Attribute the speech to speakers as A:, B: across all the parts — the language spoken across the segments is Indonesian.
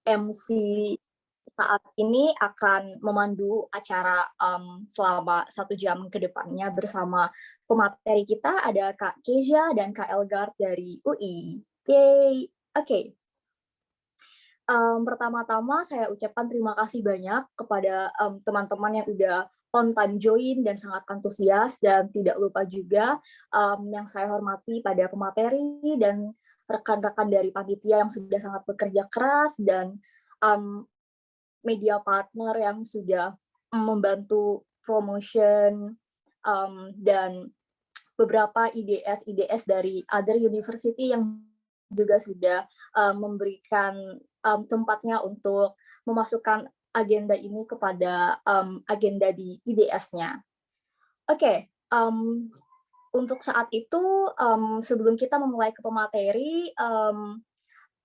A: MC saat ini akan memandu acara selama 1 jam ke depannya bersama pemateri kita, ada Kak Kezia dan Kak Elgar dari UI. Yeay. Oke. Pertama-tama saya ucapkan terima kasih banyak kepada teman-teman yang udah on time join dan sangat antusias, dan tidak lupa juga yang saya hormati pada pemateri dan rekan-rekan dari panitia yang sudah sangat bekerja keras, dan media partner yang sudah membantu promotion, dan beberapa IDS dari other university yang juga sudah memberikan tempatnya untuk memasukkan agenda ini kepada agenda di IDS-nya. Oke, untuk saat itu sebelum kita memulai ke pemateri,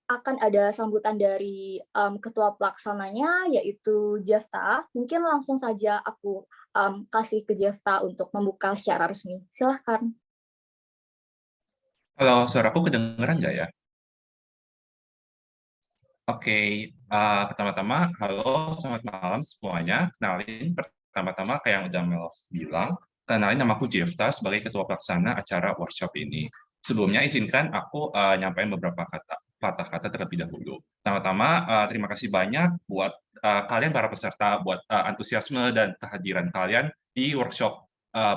A: akan ada sambutan dari ketua pelaksananya, yaitu Jefta. Mungkin langsung saja aku kasih ke Jefta untuk membuka secara resmi. Silahkan.
B: Halo, suaraku kedengeran nggak ya? Oke, pertama-tama, halo, selamat malam semuanya. Kenalin, pertama-tama kayak yang udah Mel bilang, kenalin namaku Jefta sebagai Ketua Pelaksana acara workshop ini. Sebelumnya, izinkan aku nyampaikan beberapa patah kata terlebih dahulu. Pertama-tama, terima kasih banyak buat kalian para peserta, buat antusiasme dan kehadiran kalian di workshop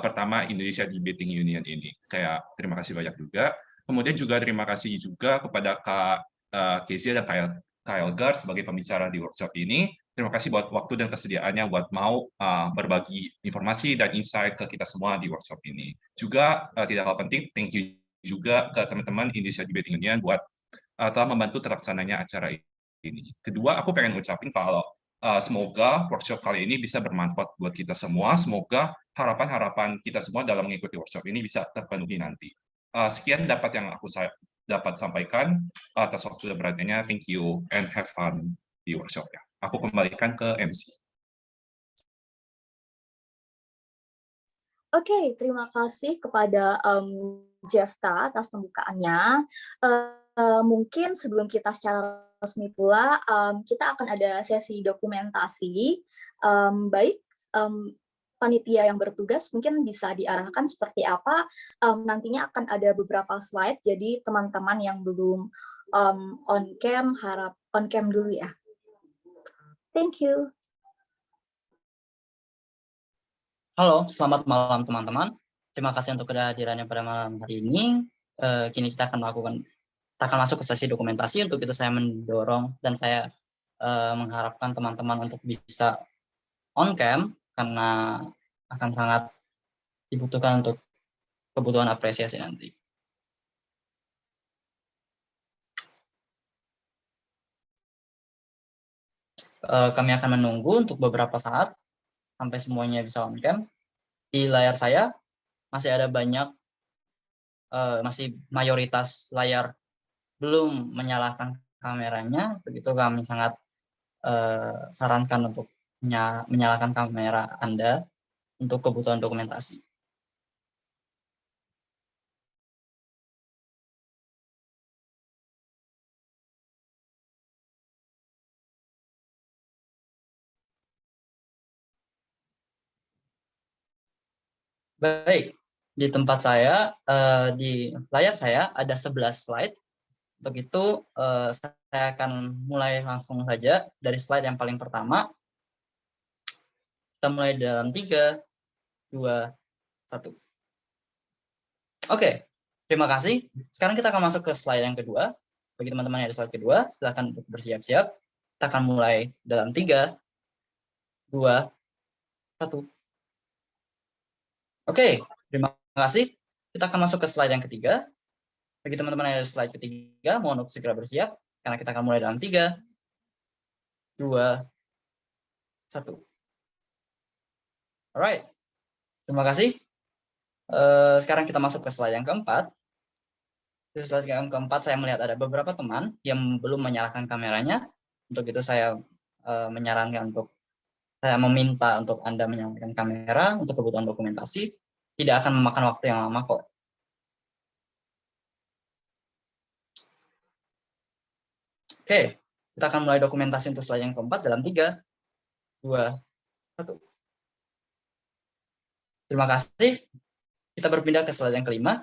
B: pertama Indonesia Debating Union ini. Kayak terima kasih banyak juga. Kemudian juga terima kasih juga kepada Kak Kezia dan Kyle Gard sebagai pembicara di workshop ini. Terima kasih buat waktu dan kesediaannya buat mau berbagi informasi dan insight ke kita semua di workshop ini. Juga tidak kalah penting, thank you juga ke teman-teman Indonesia Debating Union buat telah membantu terlaksananya acara ini. Kedua, aku pengen ucapin kalau semoga workshop kali ini bisa bermanfaat buat kita semua. Semoga harapan-harapan kita semua dalam mengikuti workshop ini bisa terpenuhi nanti. Sekian dapat yang aku dapat sampaikan atas waktu dan perhatiannya. Thank you and have fun di workshop ya. Aku kembalikan ke MC.
A: Oke, terima kasih kepada Jefta atas pembukaannya. Mungkin sebelum kita secara resmi pula, kita akan ada sesi dokumentasi. Baik, panitia yang bertugas mungkin bisa diarahkan seperti apa. Nantinya akan ada beberapa slide, jadi teman-teman yang belum on cam, harap on cam dulu ya. Thank you.
C: Halo, selamat malam teman-teman. Terima kasih untuk kehadirannya pada malam hari ini. Kini kita akan masuk ke sesi dokumentasi. Untuk itu saya mendorong dan saya mengharapkan teman-teman untuk bisa on cam karena akan sangat dibutuhkan untuk kebutuhan apresiasi nanti. Kami akan menunggu untuk beberapa saat sampai semuanya bisa on cam. Di layar saya masih ada banyak, masih mayoritas layar belum menyalakan kameranya, begitu kami sangat sarankan untuk menyalakan kamera Anda untuk kebutuhan dokumentasi. Baik, di tempat saya, di layar saya ada 11 slide. Untuk itu saya akan mulai langsung saja dari slide yang paling pertama. Kita mulai dalam 3, 2, 1. Oke, terima kasih. Sekarang kita akan masuk ke slide yang kedua. Bagi teman-teman yang ada slide kedua, silakan untuk bersiap-siap. Kita akan mulai dalam 3, 2, 1. Oke, terima kasih. Kita akan masuk ke slide yang ketiga. Bagi teman-teman yang ada slide ketiga, mohon untuk segera bersiap, karena kita akan mulai dalam 3, 2, 1. Alright, terima kasih. Sekarang kita masuk ke slide yang keempat. Di slide yang keempat, saya melihat ada beberapa teman yang belum menyalakan kameranya. Untuk itu saya menyarankan saya meminta untuk Anda menyalakan kamera untuk kebutuhan dokumentasi. Tidak akan memakan waktu yang lama kok. Oke, Kita akan mulai dokumentasi untuk slide yang keempat dalam 3, 2, 1. Terima kasih. Kita berpindah ke slide yang kelima.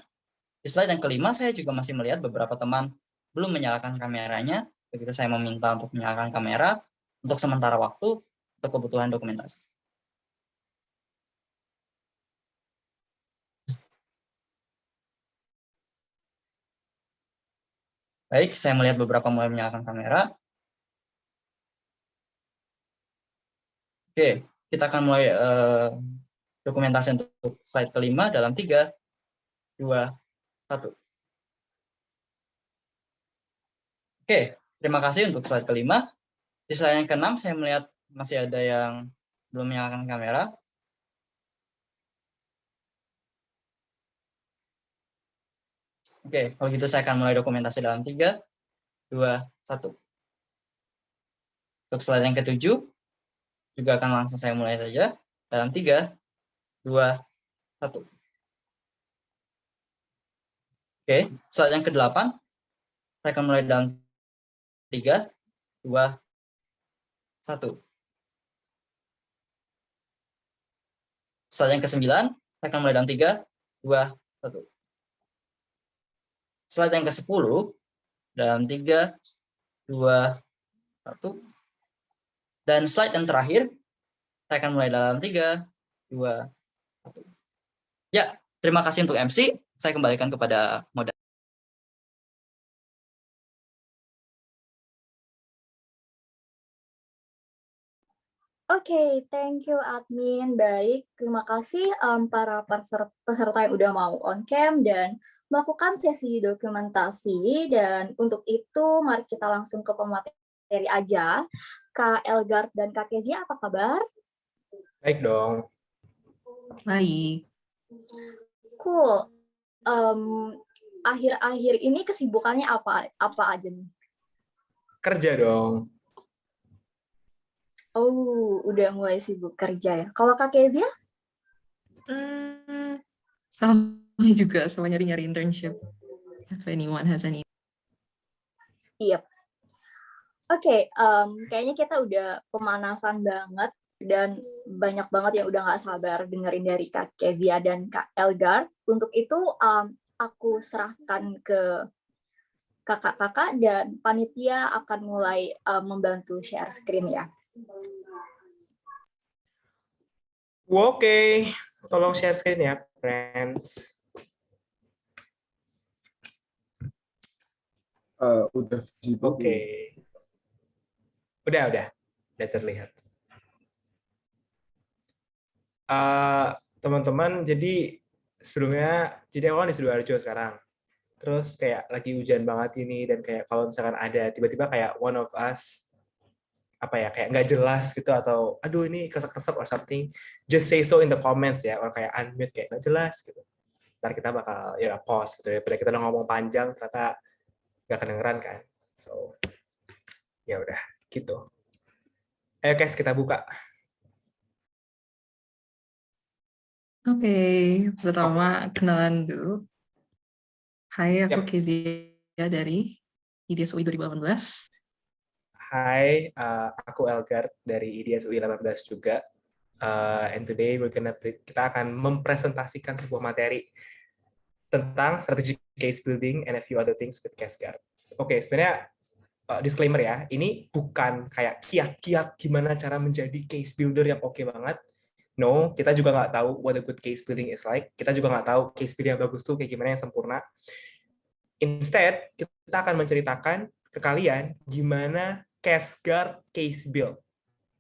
C: Di slide yang kelima, saya juga masih melihat beberapa teman belum menyalakan kameranya. Begitu saya meminta untuk menyalakan kamera untuk sementara waktu untuk kebutuhan dokumentasi. Baik, saya melihat beberapa mulai menyalakan kamera. Oke, kita akan mulai dokumentasi untuk slide kelima dalam 3, 2, 1. Oke, terima kasih untuk slide kelima. Di slide yang keenam, saya melihat masih ada yang belum menyalakan kamera. Oke, kalau gitu saya akan mulai dokumentasi dalam 3, 2, 1. Untuk slide yang ketujuh, juga akan langsung saya mulai saja. Dalam 3, 2, 1. Oke, slide yang ke-8, saya akan mulai dalam 3, 2, 1. Slide yang ke-9, saya akan mulai dalam 3, 2, 1. Slide yang ke-10, dalam 3, 2, 1. Dan slide yang terakhir, saya akan mulai dalam 3, 2, 1. Ya, terima kasih untuk MC. Saya kembalikan kepada moderator.
A: Oke, thank you admin. Baik, terima kasih para peserta yang udah mau on cam dan melakukan sesi dokumentasi. Dan untuk itu, mari kita langsung ke pemateri aja. Kak Elgard dan Kak Kezia, apa kabar?
D: Baik dong.
E: Baik.
A: Cool. Akhir-akhir ini kesibukannya apa aja nih?
D: Kerja dong.
A: Oh, udah mulai sibuk kerja ya. Kalau Kak Kezia?
E: Sama juga, sama nyari-nyari internship. If anyone has any.
A: Iya. Oke, kayaknya kita udah pemanasan banget dan banyak banget yang udah nggak sabar dengerin dari Kak Kezia dan Kak Elgar. Untuk itu, aku serahkan ke kakak-kakak dan panitia akan mulai membantu share screen ya.
D: Oke, tolong share screen ya, friends.
F: Udah dibuka.
D: Oke. Udah terlihat. Teman-teman, jadi sebelumnya, jadi aku kan di Sidoarjo sekarang. Terus kayak lagi hujan banget ini, dan kayak kalau misalkan ada tiba-tiba kayak one of us, apa ya, kayak nggak jelas gitu, atau aduh ini kesek-kesek or something, just say so in the comments ya, or kayak unmute kayak nggak jelas gitu. Ntar kita bakal ya pause gitu, daripada kita udah ngomong panjang ternyata nggak kedengeran kan. So ya udah gitu. Ayo guys, kita buka.
E: Oke, pertama kenalan dulu. Hai, aku
D: Yap.
E: Kezia dari IDS UI 2018.
D: Hai, aku Elgard dari IDS UI 18 juga. And today kita akan mempresentasikan sebuah materi tentang strategic case building and a few other things with CaseGuard. Oke, sebenarnya disclaimer ya, ini bukan kayak kiat-kiat gimana cara menjadi case builder yang oke banget. No, kita juga nggak tahu what a good case building is like. Kita juga nggak tahu case building yang bagus tuh kayak gimana, yang sempurna. Instead, kita akan menceritakan ke kalian gimana CaseGuard case build.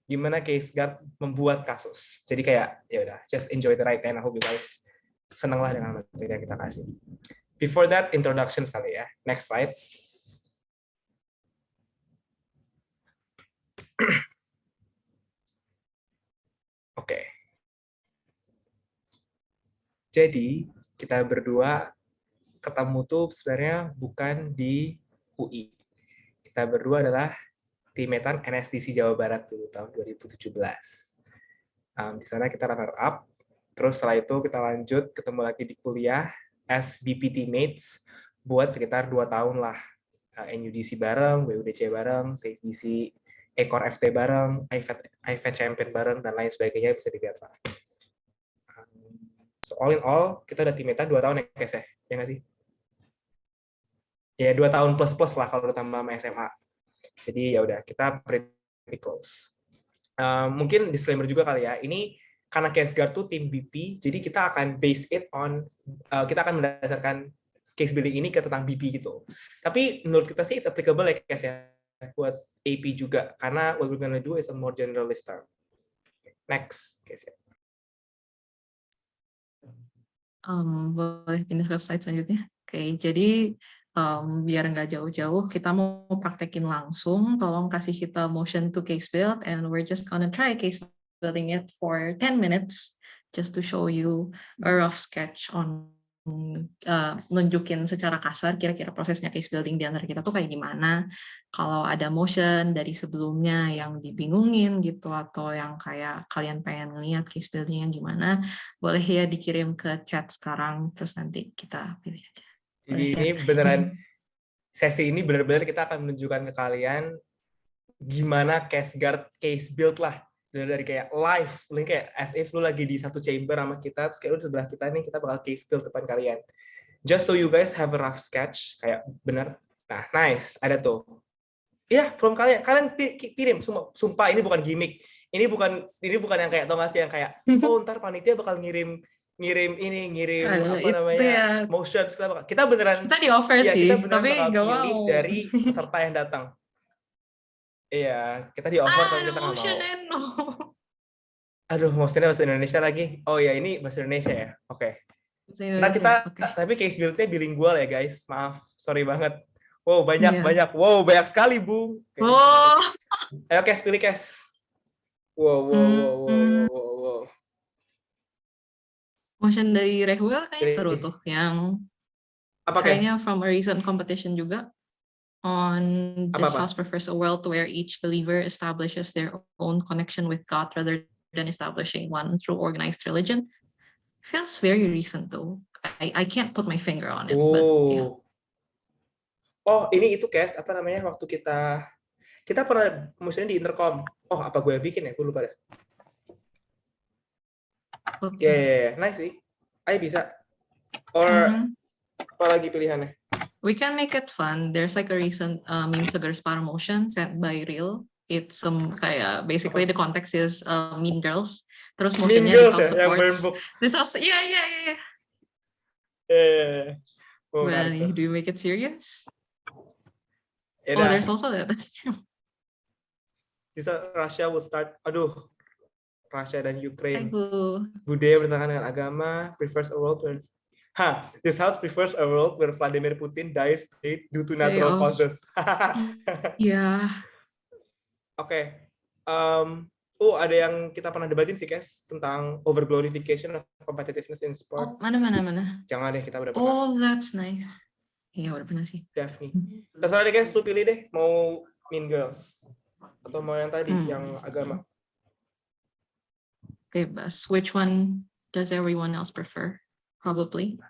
D: Gimana CaseGuard membuat kasus. Jadi kayak, ya udah, just enjoy the ride, and I hope you guys senanglah dengan materi yang kita kasih. Before that, introduction sekali ya. Next slide. Oke. Jadi, kita berdua ketemu tuh sebenarnya bukan di UI. Kita berdua adalah timetan NSDC Jawa Barat dulu tahun 2017. Di sana kita runner up, terus setelah itu kita lanjut ketemu lagi di kuliah as BP teammates buat sekitar 2 tahun lah. NUDC bareng, WUDC bareng, SafeDC, Ecor FT bareng, IFET Champion bareng, dan lain sebagainya bisa dilihat lah. So all in all, kita udah timetan 2 tahun ya guys ya? Ya nggak sih? Ya 2 tahun plus lah kalau ditambah sama SMA. Jadi ya udah, kita pretty close. Mungkin disclaimer juga kali ya, ini karena Case Guard tuh tim BP, jadi kita akan base it on, kita akan mendasarkan case building ini ke tentang BP gitu. Tapi menurut kita sih it's applicable ya guys ya, buat AP juga, karena what we're gonna do is a more generalist term. Next, guys ya.
E: Boleh pindah ke slide selanjutnya. Oke, jadi biar nggak jauh-jauh, kita mau praktekin langsung. Tolong kasih kita motion to case build, and we're just gonna try case building it for 10 minutes, just to show you a rough sketch on nunjukin secara kasar kira-kira prosesnya case building di antara kita tuh kayak gimana. Kalau ada motion dari sebelumnya yang dibingungin gitu, atau yang kayak kalian pengen ngeliat case buildingnya gimana, boleh ya dikirim ke chat sekarang, terus nanti kita pilih aja.
D: Jadi ini beneran, sesi ini benar-benar kita akan menunjukkan ke kalian gimana Case Guard case build lah. Dari kayak live, kayak as if lu lagi di satu chamber sama kita, terus kayak lu sebelah kita nih, kita bakal case build depan kalian. Just so you guys have a rough sketch, kayak bener. Nah, nice, ada tuh. Iya, from kalian kirim, sumpah ini bukan gimmick. Ini bukan yang kayak, tau gak sih, yang kayak, oh ntar panitia bakal ngirim apa namanya,
E: ya,
D: motion, kita beneran,
E: kita di offer
D: ya,
E: sih,
D: kita beneran
E: tapi
D: bakal
E: nggak
D: pilih
E: mau
D: dari peserta yang datang. Iya, kita di offer tapi kita nggak mau.
E: No.
D: Aduh, motionnya bahasa Indonesia lagi. Oh ya, ini bahasa Indonesia ya. Oke. Nah kita, tapi case build-nya bilingual ya guys. Maaf, sorry banget. Wow, banyak. Wow, banyak sekali, Bung.
E: Oh.
D: Ayo, Kes, pilih Kes. Wow.
E: Motion dari Rehuel kayaknya seru tuh, yang
D: apa,
E: kayaknya
D: Kes?
E: from a recent competition juga. On this house prefers a world where each believer establishes their own connection with God rather than establishing one through organized religion. Feels very recent though. I can't put my finger on it, but yeah.
D: Oh, ini itu Kes, apa namanya, waktu kita pernah motionnya di intercom. Oh, apa gue yang bikin ya? Gue lupa deh. Ya, nice sih. Ayo bisa. Or apa lagi pilihannya?
E: We can make it fun. There's like a recent meme Segar Sparrow motion sent by Real. It's kayak basically the context is Mean Girls. Terus motionnya
D: Mean Girls
E: this house
D: ya,
E: supports.
D: yang
E: This house, yeah.
D: Oh,
E: well, do you make it serious?
D: Oh,
E: there's also that.
D: Russia would start. Aduh, Russia dan Ukraine.
E: Aduh.
D: Budaya bertentangan dengan agama. Prefers a world where this house prefers a world where Vladimir Putin dies due to natural causes.
E: Yeah.
D: Oke. Ada yang kita pernah debatin sih, Kes, tentang overglorification of competitiveness in sport.
E: Oh, mana?
D: Jangan deh, kita udah pernah.
E: Oh, that's nice. Iya, udah pernah sih.
D: Daphne. Terserah deh, Kes, lu pilih deh. Mau Mean Girls atau mau yang tadi, yang agama.
E: Bebas. Which one does everyone else prefer? Probably.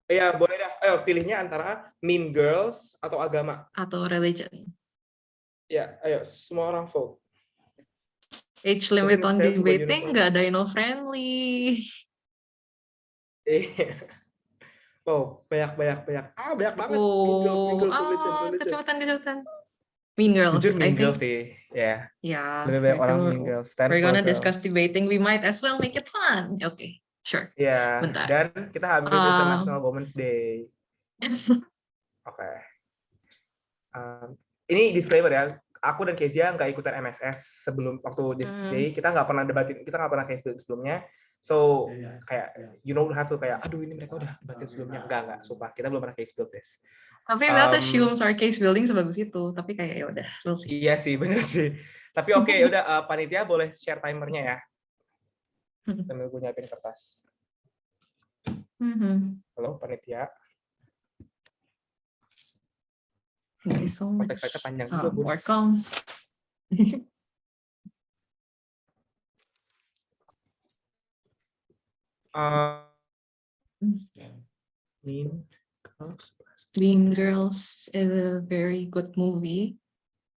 D: Iya, boleh dah. Ayo, pilihnya antara Mean Girls atau agama.
E: Atau religion.
D: Ya, ayo, semua orang vote.
E: Age limit on debating, nggak ada friendly.
D: Wow, banyak. Banyak banget.
E: Oh,
D: Mean Girls, religion.
E: kecepatan. Mean Girls,
D: Jujur Mean
E: I think.
D: Girls sih, ya.
E: Yeah.
D: Lebih banyak orang Mean Girls.
E: We're gonna discuss debating. We might as well make it fun. Okay, sure.
D: Ya, dan kita habis International Women's Day. Oke. Ini disclaimer ya. Aku dan Kezia nggak ikutan MSS sebelum waktu this day. Kita nggak pernah debatin, kita nggak pernah case building sebelumnya. So kayak have to kayak, aduh ini mereka udah debatin sebelumnya. Enggak, sumpah. Kita belum pernah case build this.
E: Tapi that assumes our case building sebagus itu. Tapi kayak ya udah, we'll see.
D: Iya sih, bener sih. Tapi oke, udah panitia boleh share timernya ya. Sambil gue nyiapin kertas. Halo panitia.
E: Thank you so much.
D: Konteks panjang juga, Bu.
E: Welcome.
D: Mean Girls.
E: Mean Girls is a very good movie.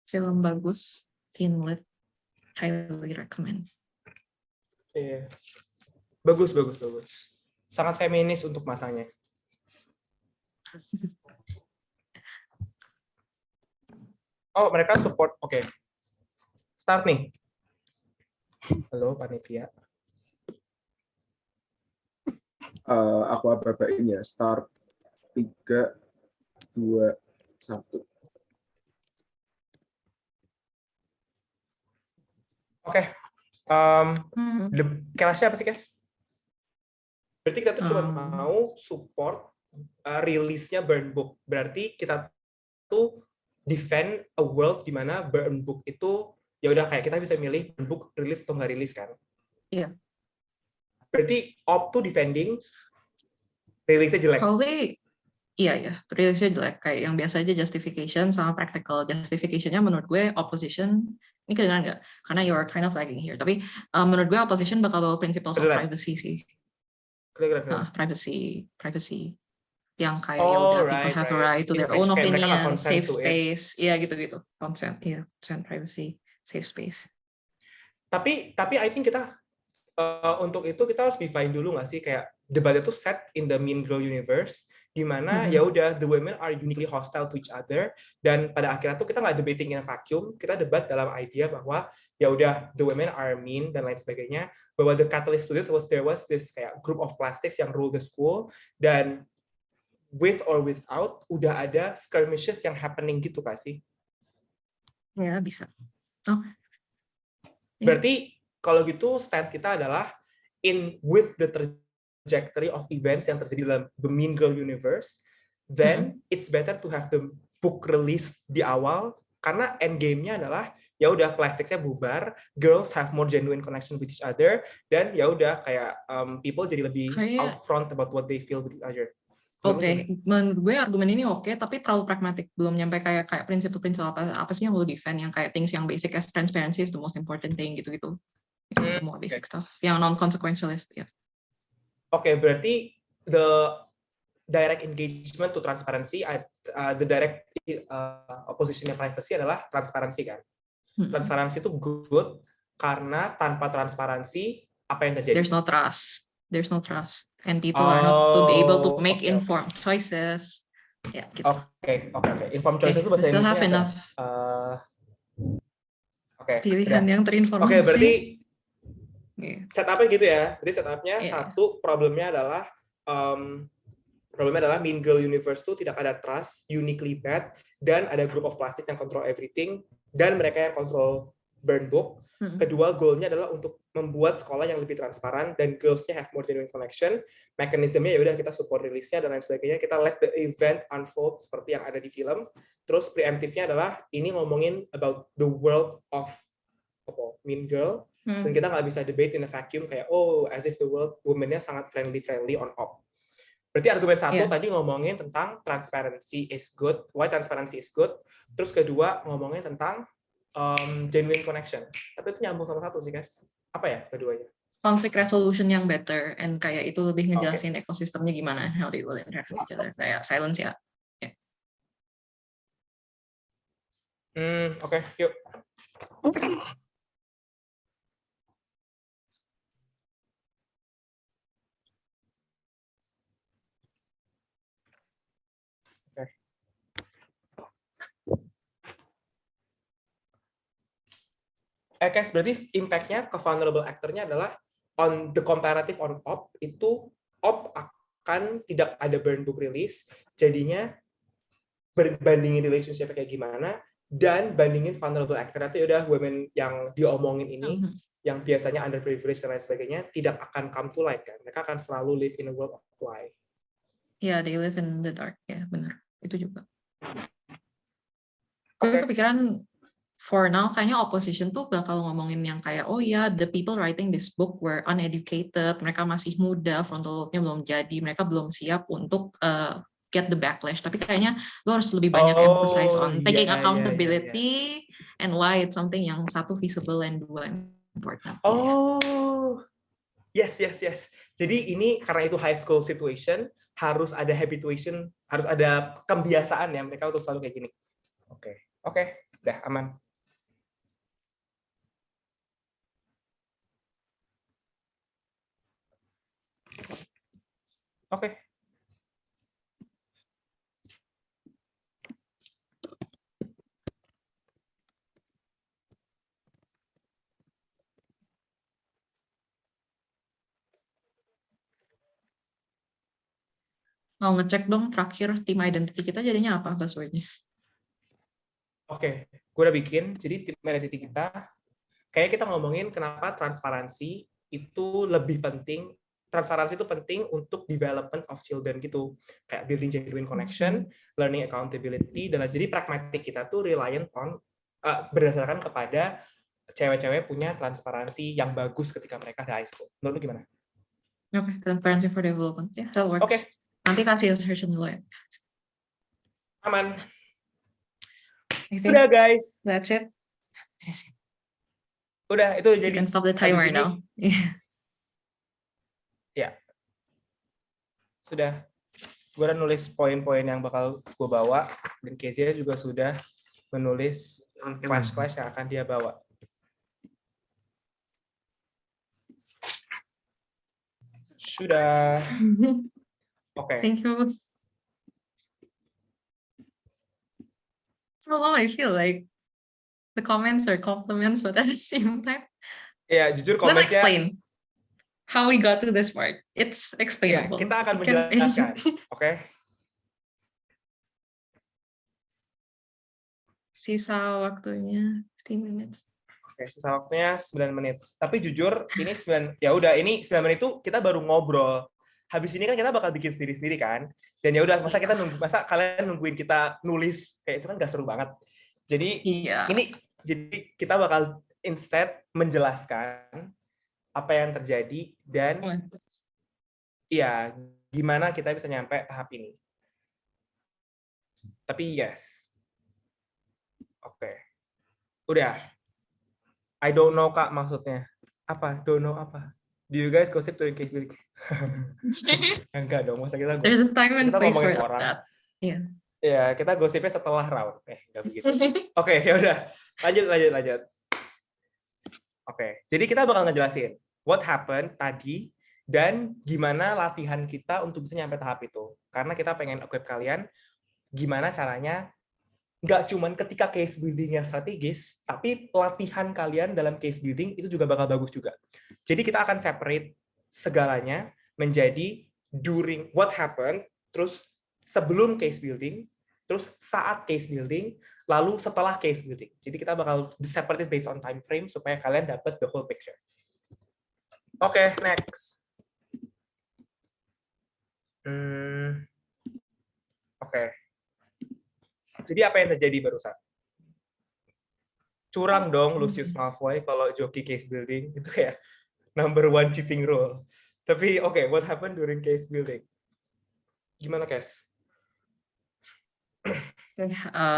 E: Film bagus, inlit, highly recommend.
D: Iya. Bagus. Sangat feminis untuk masanya. Oh, mereka support. Oke. Start nih. Halo, panitia.
F: Aku apa-apain ya. Start 3, 2, 1.
D: Oke. Kelasnya apa sih, Kes? Berarti kita tuh cuma mau support rilisnya Burn Book. Berarti kita tuh defend a world di mana Burn Book itu ya udah kayak kita bisa milih Burn Book rilis atau nggak rilis kan?
E: Iya.
D: Berarti op tuh defending rilisnya jelek.
E: Probably, iya, rilisnya jelek. Kayak yang biasa aja justification sama practical. Justificationnya menurut gue opposition, ini kedengaran nggak? Karena you are kind of lagging here. Tapi menurut gue opposition bakal bawa principles of privacy sih.
D: Kedengaran.
E: Privacy. Yang kayak ya udah people have a right to their own opinion, safe space, iya gitu. Consent, privacy, safe space.
D: Tapi I think kita untuk itu kita harus define dulu nggak sih kayak debat itu set in the Mean Girl universe di mana ya udah the women are uniquely hostile to each other dan pada akhirnya tuh kita nggak debating in a vacuum, kita debat dalam idea bahwa ya udah the women are mean dan lain sebagainya, bahwa the catalyst to this was there was this kayak group of plastics yang rule the school dan with or without udah ada skirmishes yang happening gitu gak sih?
E: Ya bisa. Oh.
D: Berarti kalau gitu stance kita adalah with the trajectory of events yang terjadi dalam the Mean Girl universe, then it's better to have the book release di awal karena end game-nya adalah ya udah plastiknya bubar, girls have more genuine connection with each other dan ya udah kayak people jadi lebih upfront about what they feel with each other.
E: Oke, menurut gue argumen ini oke, tapi terlalu pragmatik, belum nyampe kayak prinsip-prinsip apa sih yang lo defend, yang kayak things yang basic as transparency is the most important thing gitu. More basic stuff, yang non-consequentialist ya.
D: Oke, berarti the direct engagement to transparency, the direct opposition privacy adalah transparansi kan? Transparansi itu good karena tanpa transparansi apa yang terjadi?
E: There's no trust, and people are not to be able to make informed choices. Ya, gitu.
D: Oke. Informed choices itu bahasa Indonesia.
E: Have enough. Pilihan yang terinformasi.
D: Oke, berarti setupnya gitu ya. Berarti setupnya satu problemnya adalah Mean Girl Universe itu tidak ada trust, uniquely bad, dan ada group of plastic yang control everything, dan mereka yang control Burn Book. Kedua, goalnya adalah untuk membuat sekolah yang lebih transparan dan girls-nya have more genuine connection. Mekanismenya ya udah kita support rilisnya dan lain sebagainya. Kita let the event unfold seperti yang ada di film. Terus preemptifnya adalah ini ngomongin about the world of Mean Girl. Dan kita nggak bisa debate in a vacuum kayak as if the world women-nya sangat friendly on op. Berarti argumen satu tadi ngomongin tentang transparency is good. Why transparency is good. Terus kedua ngomongin tentang genuine connection. Tapi itu nyambung sama satu sih, guys. Apa ya keduanya?
E: Conflict resolution yang better, and kayak itu lebih ngejelasin ekosistemnya gimana, how they will interact with each other. Kayak silence ya.
D: Oke, yuk. Guys, berarti impact-nya ke vulnerable actor-nya adalah on the comparative on op, itu op akan tidak ada Burn Book release, jadinya bandingin relationship kayak gimana, dan bandingin vulnerable actor itu udah women yang diomongin ini, yang biasanya underprivileged dan lain sebagainya, tidak akan come to light kan, mereka akan selalu live in a world of lie.
E: Ya, they live in the dark, ya benar, itu juga. Gue kepikiran for now kayaknya opposition tuh bakal ngomongin yang kayak the people writing this book were uneducated, mereka masih muda, frontal lobe-nya belum jadi, mereka belum siap untuk get the backlash. Tapi kayaknya lo harus lebih banyak emphasize on taking accountability and why it's something yang satu visible and dua important.
D: Yes. Jadi ini karena itu high school situation, harus ada habituation, harus ada kebiasaan ya mereka untuk selalu kayak gini. Oke, udah aman. Oke.
E: Mau ngecek dong terakhir tim identity kita jadinya apa buzzwordnya?
D: Oke, gue udah bikin. Jadi tim identity kita, kayak kita ngomongin kenapa transparansi itu lebih penting. Transparansi itu penting untuk development of children gitu. Kayak building genuine connection, learning accountability, dan jadi pragmatic kita tuh reliant on, berdasarkan kepada cewek-cewek punya transparansi yang bagus ketika mereka di high school. Menurut lu gimana?
E: Oke, transparency for development. Ya, that works.
D: Oke.
E: Nanti kasih search dulu ya.
D: Aman.
E: I think
D: Udah guys.
E: that's it.
D: Udah, itu
E: You
D: jadi.
E: can stop the timer now.
D: Ya. Sudah. Gue udah nulis poin-poin yang bakal gue bawa, dan Kezia juga sudah menulis clash-clash yang akan dia bawa. Sudah. Oke.
E: Thank you. So I feel like the comments are compliments, but at the same time,
D: Ya, jujur
E: let's
D: komennya.
E: explain how we got to this part. It's
D: Ya,
E: explainable.
D: kita akan
E: You can-
D: menjelaskan. Oke.
E: Sisa waktunya 15 minutes.
D: Oke, sisa waktunya 9 menit. Tapi jujur, ini 9 menit itu kita baru ngobrol. Habis ini kan kita bakal bikin sendiri-sendiri kan. Dan ya udah, masa kalian nungguin kita nulis kayak itu kan gak seru banget. Jadi
E: Iya.
D: jadi kita bakal instead menjelaskan apa yang terjadi dan iya, gimana kita bisa nyampe tahap ini. Tapi yes. Oke. Udah. I don't know, Kak, maksudnya. Apa? Don't know apa? Do you guys gossip during case building? Enggak dong, masa kita
E: There's a time and
D: Kita
E: place for
D: ngomongin orang.
E: that. Yeah.
D: Ya, kita gosipnya setelah round. Enggak begitu. Oke, ya udah. Lanjut. Oke, jadi kita bakal ngejelasin what happened tadi dan gimana latihan kita untuk bisa nyampe tahap itu. Karena kita pengen equip kalian gimana caranya nggak cuman ketika case building yang strategis, tapi latihan kalian dalam case building itu juga bakal bagus juga. Jadi kita akan separate segalanya menjadi during what happened, terus sebelum case building, terus saat case building, lalu setelah case building. Jadi kita bakal separate based on time frame supaya kalian dapat the whole picture. Oke, next. Oke. Jadi apa yang terjadi barusan? Curang dong Lucius Malfoy kalau joki case building, itu kayak number one cheating rule. Tapi oke, what happened during case building? Gimana, Kes?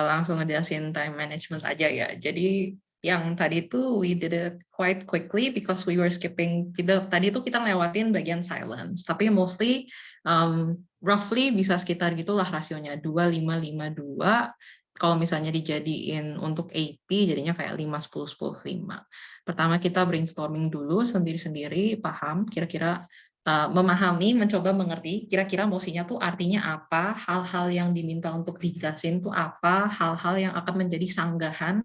E: Langsung ngejelasin time management aja ya. Jadi yang tadi itu we did it quite quickly because we were skipping. Tadi itu kita ngelewatin bagian silence. Tapi mostly roughly bisa sekitar gitulah rasionya 2-5-5-2. Kalau misalnya dijadiin untuk AP jadinya kayak 5-10-10-5. Pertama kita brainstorming dulu sendiri-sendiri, paham kira-kira memahami, mencoba mengerti kira-kira mosinya tuh artinya apa, hal-hal yang diminta untuk dijelasin tuh apa, hal-hal yang akan menjadi sanggahan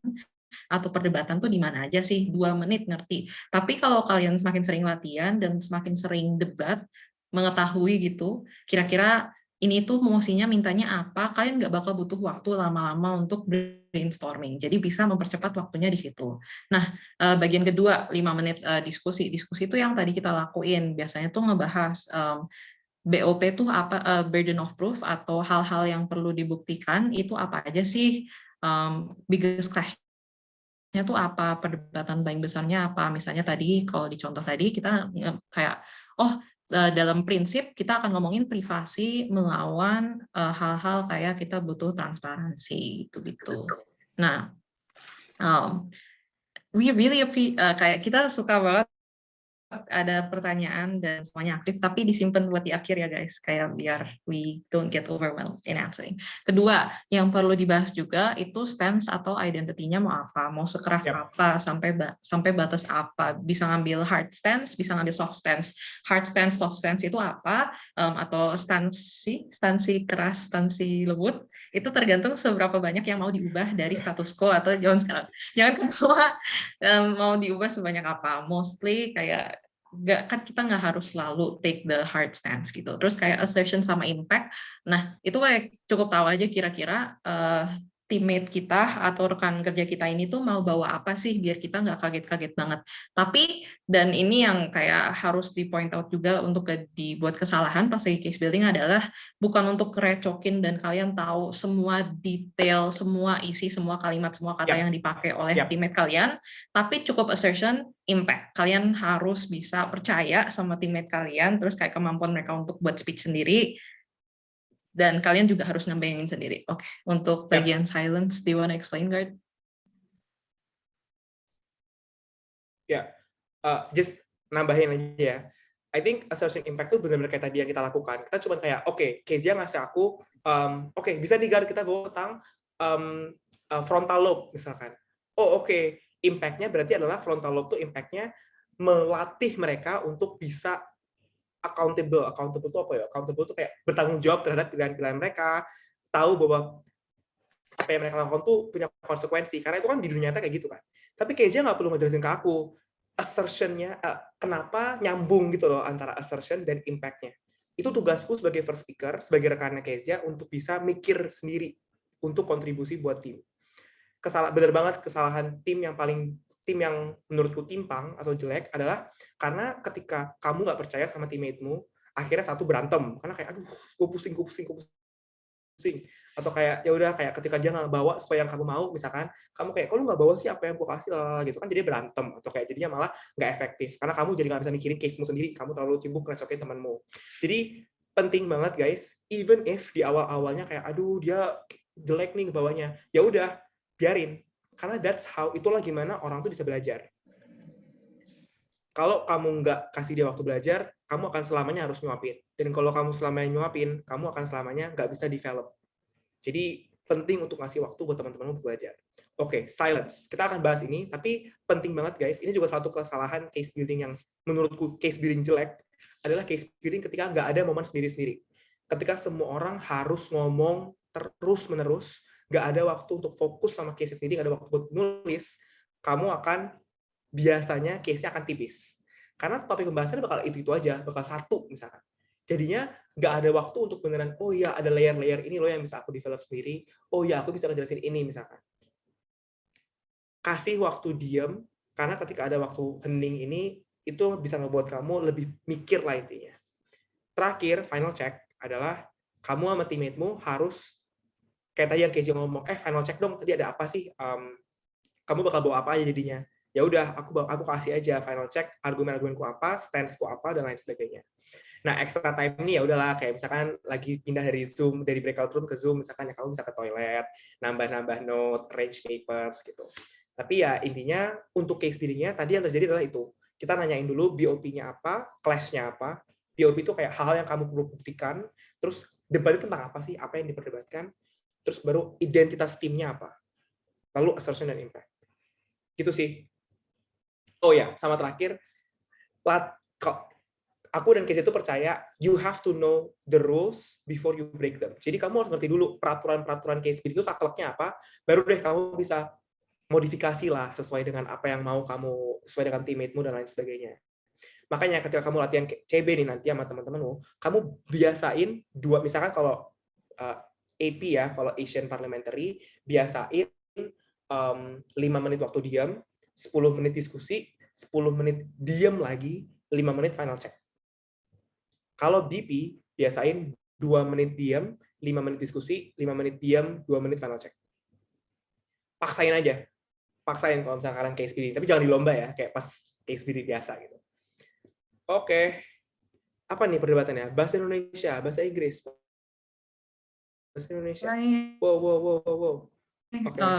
E: atau perdebatan tuh di mana aja sih. 2 menit ngerti. Tapi kalau kalian semakin sering latihan dan semakin sering debat, mengetahui gitu, kira-kira ini tuh mosinya mintanya apa, kalian nggak bakal butuh waktu lama-lama untuk brainstorming. Jadi bisa mempercepat waktunya di situ. Nah, bagian kedua, 5 menit diskusi. Diskusi itu yang tadi kita lakuin. Biasanya tuh ngebahas BOP tuh apa, burden of proof atau hal-hal yang perlu dibuktikan itu apa aja sih, biggest clash-nya tuh apa, perdebatan paling besarnya apa. Misalnya tadi, kalau di contoh tadi kita kayak, dalam prinsip kita akan ngomongin privasi melawan hal-hal kayak kita butuh transparansi gitu. Nah, we really kayak kita suka banget ada pertanyaan dan semuanya aktif, tapi disimpan buat di akhir ya guys, kayak biar we don't get overwhelmed in answering. Kedua, yang perlu dibahas juga itu stance atau identity-nya mau apa, mau sekeras apa, sampai batas apa. Bisa ngambil hard stance, bisa ngambil soft stance. Hard stance, soft stance itu apa, atau stansi keras, stansi lembut, itu tergantung seberapa banyak yang mau diubah dari status quo atau jangan kedua mau diubah sebanyak apa. Mostly kayak kita nggak harus selalu take the hard stance gitu. Terus kayak assertion sama impact. Nah, itu kayak cukup tahu aja kira-kira teammate kita atau rekan kerja kita ini tuh mau bawa apa sih biar kita nggak kaget-kaget banget. Tapi, dan ini yang kayak harus di point out juga untuk dibuat kesalahan pas lagi case building adalah bukan untuk recokin dan kalian tahu semua detail, semua isi, semua kalimat, semua kata yang dipakai oleh teammate kalian, tapi cukup assertion, impact. Kalian harus bisa percaya sama teammate kalian, terus kayak kemampuan mereka untuk buat speech sendiri, dan kalian juga harus ngebayangin sendiri. Oke, untuk bagian silence, do you want to explain, Gard?
D: Just nambahin aja ya. I think assertion impact itu benar-benar kayak tadi yang kita lakukan. Kita cuma kayak, oke, Kezia ngasih aku, oke, bisa nih Gard kita bawa tentang frontal lobe misalkan. Oh oke, impact-nya berarti adalah frontal lobe tuh impact-nya melatih mereka untuk bisa accountable itu apa ya? Accountable itu kayak bertanggung jawab terhadap pilihan-pilihan mereka, tahu bahwa apa yang mereka lakukan tuh punya konsekuensi. Karena itu kan di dunia nyata kayak gitu kan. Tapi Kezia nggak perlu ngejelasin ke aku assertion-nya, kenapa nyambung gitu loh antara assertion dan impact-nya. Itu tugasku sebagai first speaker, sebagai rekannya Kezia untuk bisa mikir sendiri untuk kontribusi buat tim. Bener banget kesalahan tim yang menurutku timpang atau jelek adalah karena ketika kamu nggak percaya sama teammate-mu, akhirnya satu berantem karena kayak aduh gue pusing atau kayak ya udah kayak ketika dia nggak bawa sesuai yang kamu mau misalkan kamu kayak kalau nggak bawa sih apa yang gue kasih gitu kan jadi berantem atau kayak jadinya malah nggak efektif karena kamu jadi nggak bisa mikirin case-mu sendiri, kamu terlalu sibuk ngerecokin temanmu. Jadi penting banget guys, even if di awalnya kayak aduh dia jelek nih ngebawanya, ya udah biarin. Karena itulah gimana orang tuh bisa belajar. Kalau kamu nggak kasih dia waktu belajar, kamu akan selamanya harus nyuapin. Dan kalau kamu selamanya nyuapin, kamu akan selamanya nggak bisa develop. Jadi penting untuk ngasih waktu buat teman-temanmu belajar. Oke, silence. Kita akan bahas ini, tapi penting banget guys. Ini juga satu kesalahan case building yang menurutku case building jelek adalah case building ketika nggak ada momen sendiri-sendiri. Ketika semua orang harus ngomong terus-menerus, nggak ada waktu untuk fokus sama case sendiri, nggak ada waktu buat nulis, kamu akan biasanya case-nya akan tipis. Karena topik pembahasannya bakal itu aja, bakal satu misalkan. Jadinya nggak ada waktu untuk beneran, oh ya ada layer-layer ini loh yang bisa aku develop sendiri, oh ya aku bisa ngejelasin ini misalkan. Kasih waktu diam, karena ketika ada waktu hening ini, itu bisa ngebuat kamu lebih mikir lah intinya. Terakhir, final check adalah kamu sama teammate-mu harus kayak tadi yang Kezia ngomong, final check dong, tadi ada apa sih? Kamu bakal bawa apa aja jadinya? Ya udah, aku kasih aja final check, argumen-argumenku apa, stance-ku apa, dan lain sebagainya. Nah, extra time ini ya udahlah, kayak misalkan lagi pindah dari Zoom, dari breakout room ke Zoom, misalkan ya kamu bisa ke toilet, nambah-nambah note, arrange papers, gitu. Tapi ya intinya, untuk case building-nya, tadi yang terjadi adalah itu. Kita nanyain dulu BOP-nya apa, clash-nya apa. BOP itu kayak hal yang kamu perlu buktikan, terus debatnya tentang apa sih, apa yang diperdebatkan, terus baru identitas timnya apa, lalu assertion dan impact. Gitu sih. Oh ya, sama terakhir, aku dan Kezia itu percaya you have to know the rules before you break them. Jadi kamu harus ngerti dulu peraturan case building itu sakleknya apa, baru deh kamu bisa modifikasi lah sesuai dengan apa yang mau kamu, sesuai dengan teammate-mu dan lain sebagainya. Makanya ketika kamu latihan CB nih nanti sama teman-temanmu, kamu biasain misalkan kalau AP ya, kalau Asian Parliamentary, biasain 5 menit waktu diam, 10 menit diskusi, 10 menit diam lagi, 5 menit final check. Kalau BP, biasain 2 menit diam, 5 menit diskusi, 5 menit diam, 2 menit final check. Paksain aja. Paksain kalau misalnya kalian case building. Tapi jangan di lomba ya, kayak pas case building biasa gitu. Oke. Apa nih perdebatannya? Bahasa Indonesia, bahasa Inggris. Bahasa Indonesia. Wow.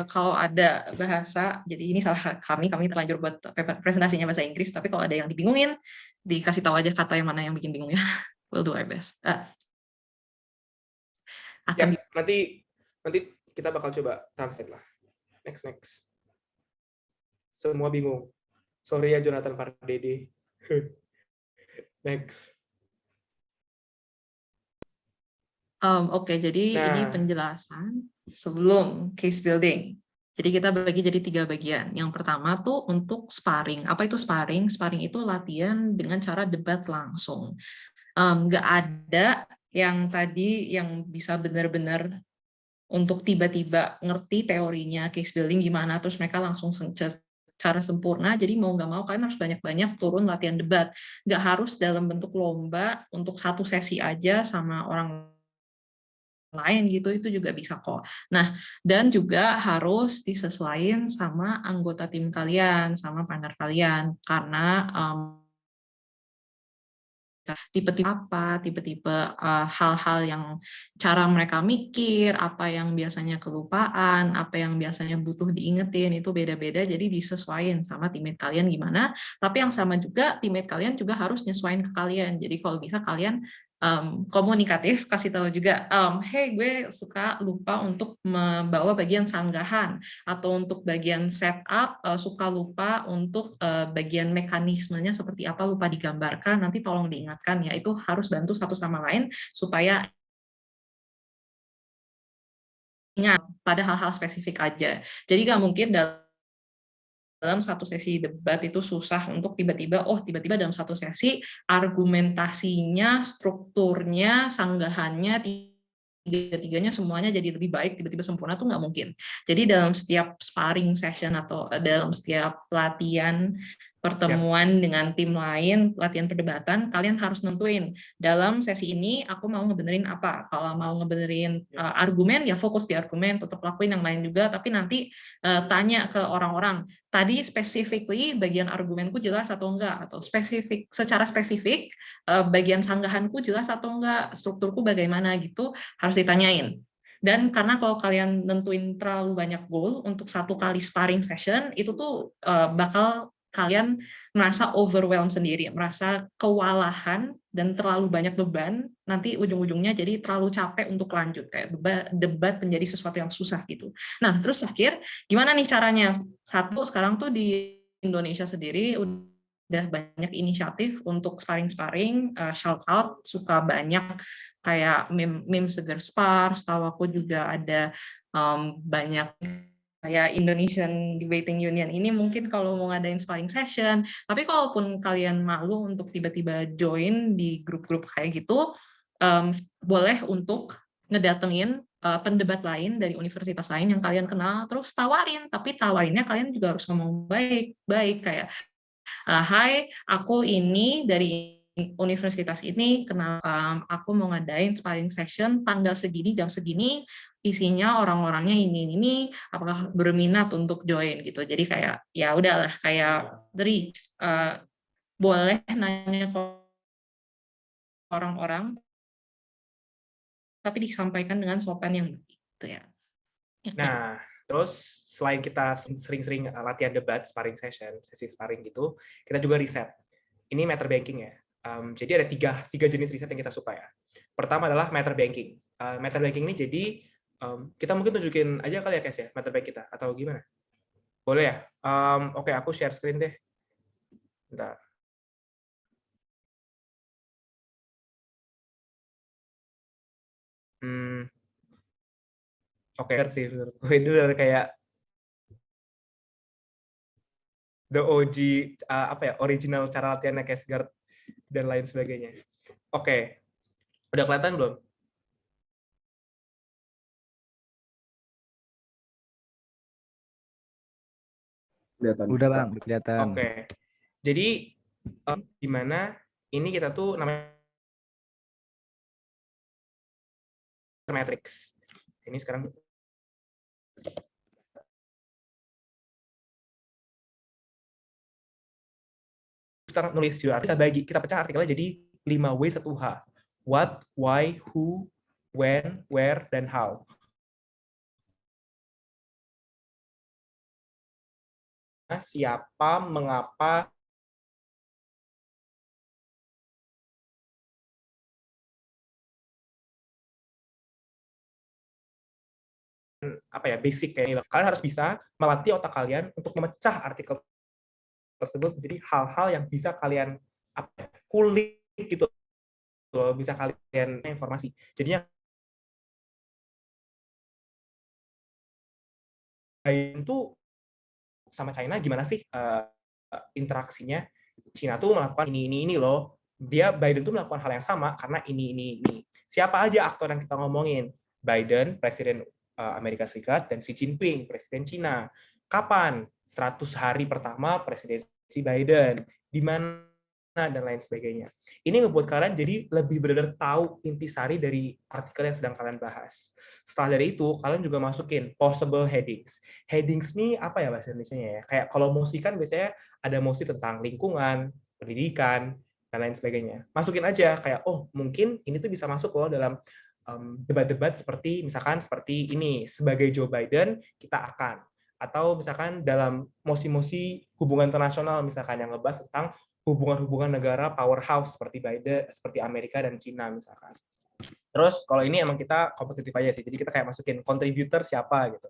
E: kalau ada bahasa, jadi ini salah kami terlanjur buat presentasinya bahasa Inggris, tapi kalau ada yang dibingungin, dikasih tahu aja kata yang mana yang bikin bingung ya. We'll do our best.
D: Ya, nanti kita bakal coba translate lah. Next. Semua bingung. Sorry ya Jonathan Pardede. Next.
E: Oke, jadi ini penjelasan sebelum case building. Jadi kita bagi jadi 3 bagian. Yang pertama tuh untuk sparring. Apa itu sparring? Sparring itu latihan dengan cara debat langsung. Nggak ada yang tadi yang bisa benar-benar untuk tiba-tiba ngerti teorinya case building gimana, terus mereka langsung secara sempurna. Jadi mau nggak mau kalian harus banyak-banyak turun latihan debat. Nggak harus dalam bentuk lomba untuk 1 sesi aja sama orang lain gitu, itu juga bisa kok. Nah, dan juga harus disesuaikan sama anggota tim kalian, sama partner kalian, karena tipe-tipe apa, tipe-tipe hal-hal yang cara mereka mikir, apa yang biasanya kelupaan, apa yang biasanya butuh diingetin, itu beda-beda, jadi disesuaikan sama teammate kalian gimana, tapi yang sama juga teammate kalian juga harus nyesuaiin ke kalian. Jadi kalau bisa kalian komunikatif, kasih tahu juga, hey gue suka lupa untuk membawa bagian sanggahan, atau untuk bagian setup suka lupa untuk bagian mekanismenya seperti apa, lupa digambarkan, nanti tolong diingatkan ya, itu harus bantu satu sama lain supaya ingat pada hal-hal spesifik aja. Jadi nggak mungkin dalam 1 sesi debat itu susah untuk tiba-tiba dalam 1 sesi argumentasinya, strukturnya, sanggahannya, tiga-tiganya semuanya jadi lebih baik, tiba-tiba sempurna, tuh nggak mungkin. Jadi dalam setiap sparring session atau dalam setiap pelatihan pertemuan dengan tim lain, latihan perdebatan, kalian harus nentuin dalam sesi ini aku mau ngebenerin apa. Kalau mau ngebenerin argumen, ya fokus di argumen, tetap lakuin yang lain juga, tapi nanti tanya ke orang-orang, tadi specifically bagian argumenku jelas atau enggak, atau secara spesifik bagian sanggahanku jelas atau enggak, strukturku bagaimana gitu, harus ditanyain. Dan karena kalau kalian nentuin terlalu banyak goal untuk 1 kali sparring session, itu tuh bakal kalian merasa overwhelmed sendiri, merasa kewalahan dan terlalu banyak beban, nanti ujung-ujungnya jadi terlalu capek untuk lanjut, kayak debat menjadi sesuatu yang susah gitu. Nah, terus akhir gimana nih caranya? 1, sekarang tuh di Indonesia sendiri udah banyak inisiatif untuk sparring-sparring, shout out, suka banyak kayak meme seger spar, setahu aku juga ada banyak kayak Indonesian Debating Union ini mungkin kalau mau ngadain sparring session, tapi kalaupun kalian malu untuk tiba-tiba join di grup-grup kayak gitu, boleh untuk ngedatengin pendebat lain dari universitas lain yang kalian kenal, terus tawarin, tapi tawarinnya kalian juga harus ngomong baik-baik, kayak hai, aku ini dari universitas ini, kenal, aku mau ngadain sparring session tanggal segini, jam segini, isinya orang-orangnya ini, apakah berminat untuk join gitu. Jadi kayak ya udahlah, kayak dari boleh nanya ke orang-orang, tapi disampaikan dengan sopan yang begitu ya.
D: Nah, terus selain kita sering-sering latihan debat, sparring session, sesi sparring gitu, kita juga riset. Ini matter banking ya. Jadi ada tiga jenis riset yang kita suka ya. Pertama adalah matter banking. Matter banking ini jadi kita mungkin tunjukin aja kali ya, Kes ya, matter bank kita, atau gimana? Boleh ya? Oke, aku share screen deh. Bentar. Oke, sih menurutku ini udah kayak the OG apa ya, original cara latihannya Cashguard dan lain sebagainya. Oke. Udah kelihatan belum?
F: Kelihatan.
G: Udah Bang, kelihatan.
D: Oke. Jadi gimana ini kita tuh namanya matrix. Ini sekarang kita nulis judul, kita pecah artikelnya jadi 5W 1H. What, why, who, when, where, dan how. siapa, mengapa, apa ya, basic kayak kalian harus bisa melatih otak kalian untuk memecah artikel tersebut menjadi hal-hal yang bisa kalian kulik gitu loh, bisa kalian informasi. Jadinya itu sama China gimana sih interaksinya? China tuh melakukan ini loh. Biden tuh melakukan hal yang sama karena ini. Siapa aja aktor yang kita ngomongin? Biden, Presiden Amerika Serikat, dan Xi Jinping, Presiden Cina. Kapan? 100 hari pertama presidensi Biden. Di mana dan lain sebagainya. Ini ngebuat kalian jadi lebih benar-benar tahu intisari dari artikel yang sedang kalian bahas. Setelah dari itu, kalian juga masukin possible headings. Headings ini apa ya bahasa Indonesianya ya? Kayak kalau mosi kan biasanya ada mosi tentang lingkungan, pendidikan, dan lain sebagainya. Masukin aja kayak, oh mungkin ini tuh bisa masuk loh dalam debat-debat seperti misalkan seperti ini, sebagai Joe Biden kita akan, atau misalkan dalam mosi-mosi hubungan internasional misalkan yang ngebahas tentang hubungan-hubungan negara powerhouse seperti Biden, seperti Amerika dan Cina misalkan. Terus kalau ini emang kita kompetitif aja sih, jadi kita kayak masukin kontributor siapa gitu.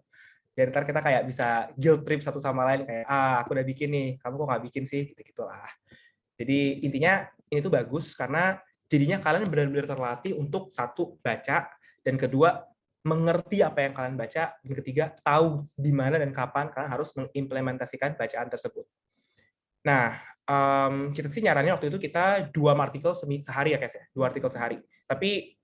D: Dan ntar kita kayak bisa guilt trip satu sama lain kayak aku udah bikin nih, kamu kok nggak bikin sih, gitu-gitu lah. Jadi intinya ini tuh bagus karena jadinya kalian benar-benar terlatih untuk satu baca, dan kedua mengerti apa yang kalian baca, dan ketiga tahu di mana dan kapan kalian harus mengimplementasikan bacaan tersebut. Nah, kita sih nyaranin waktu itu kita 2 artikel sehari ya guys ya, 2 artikel sehari. Tapi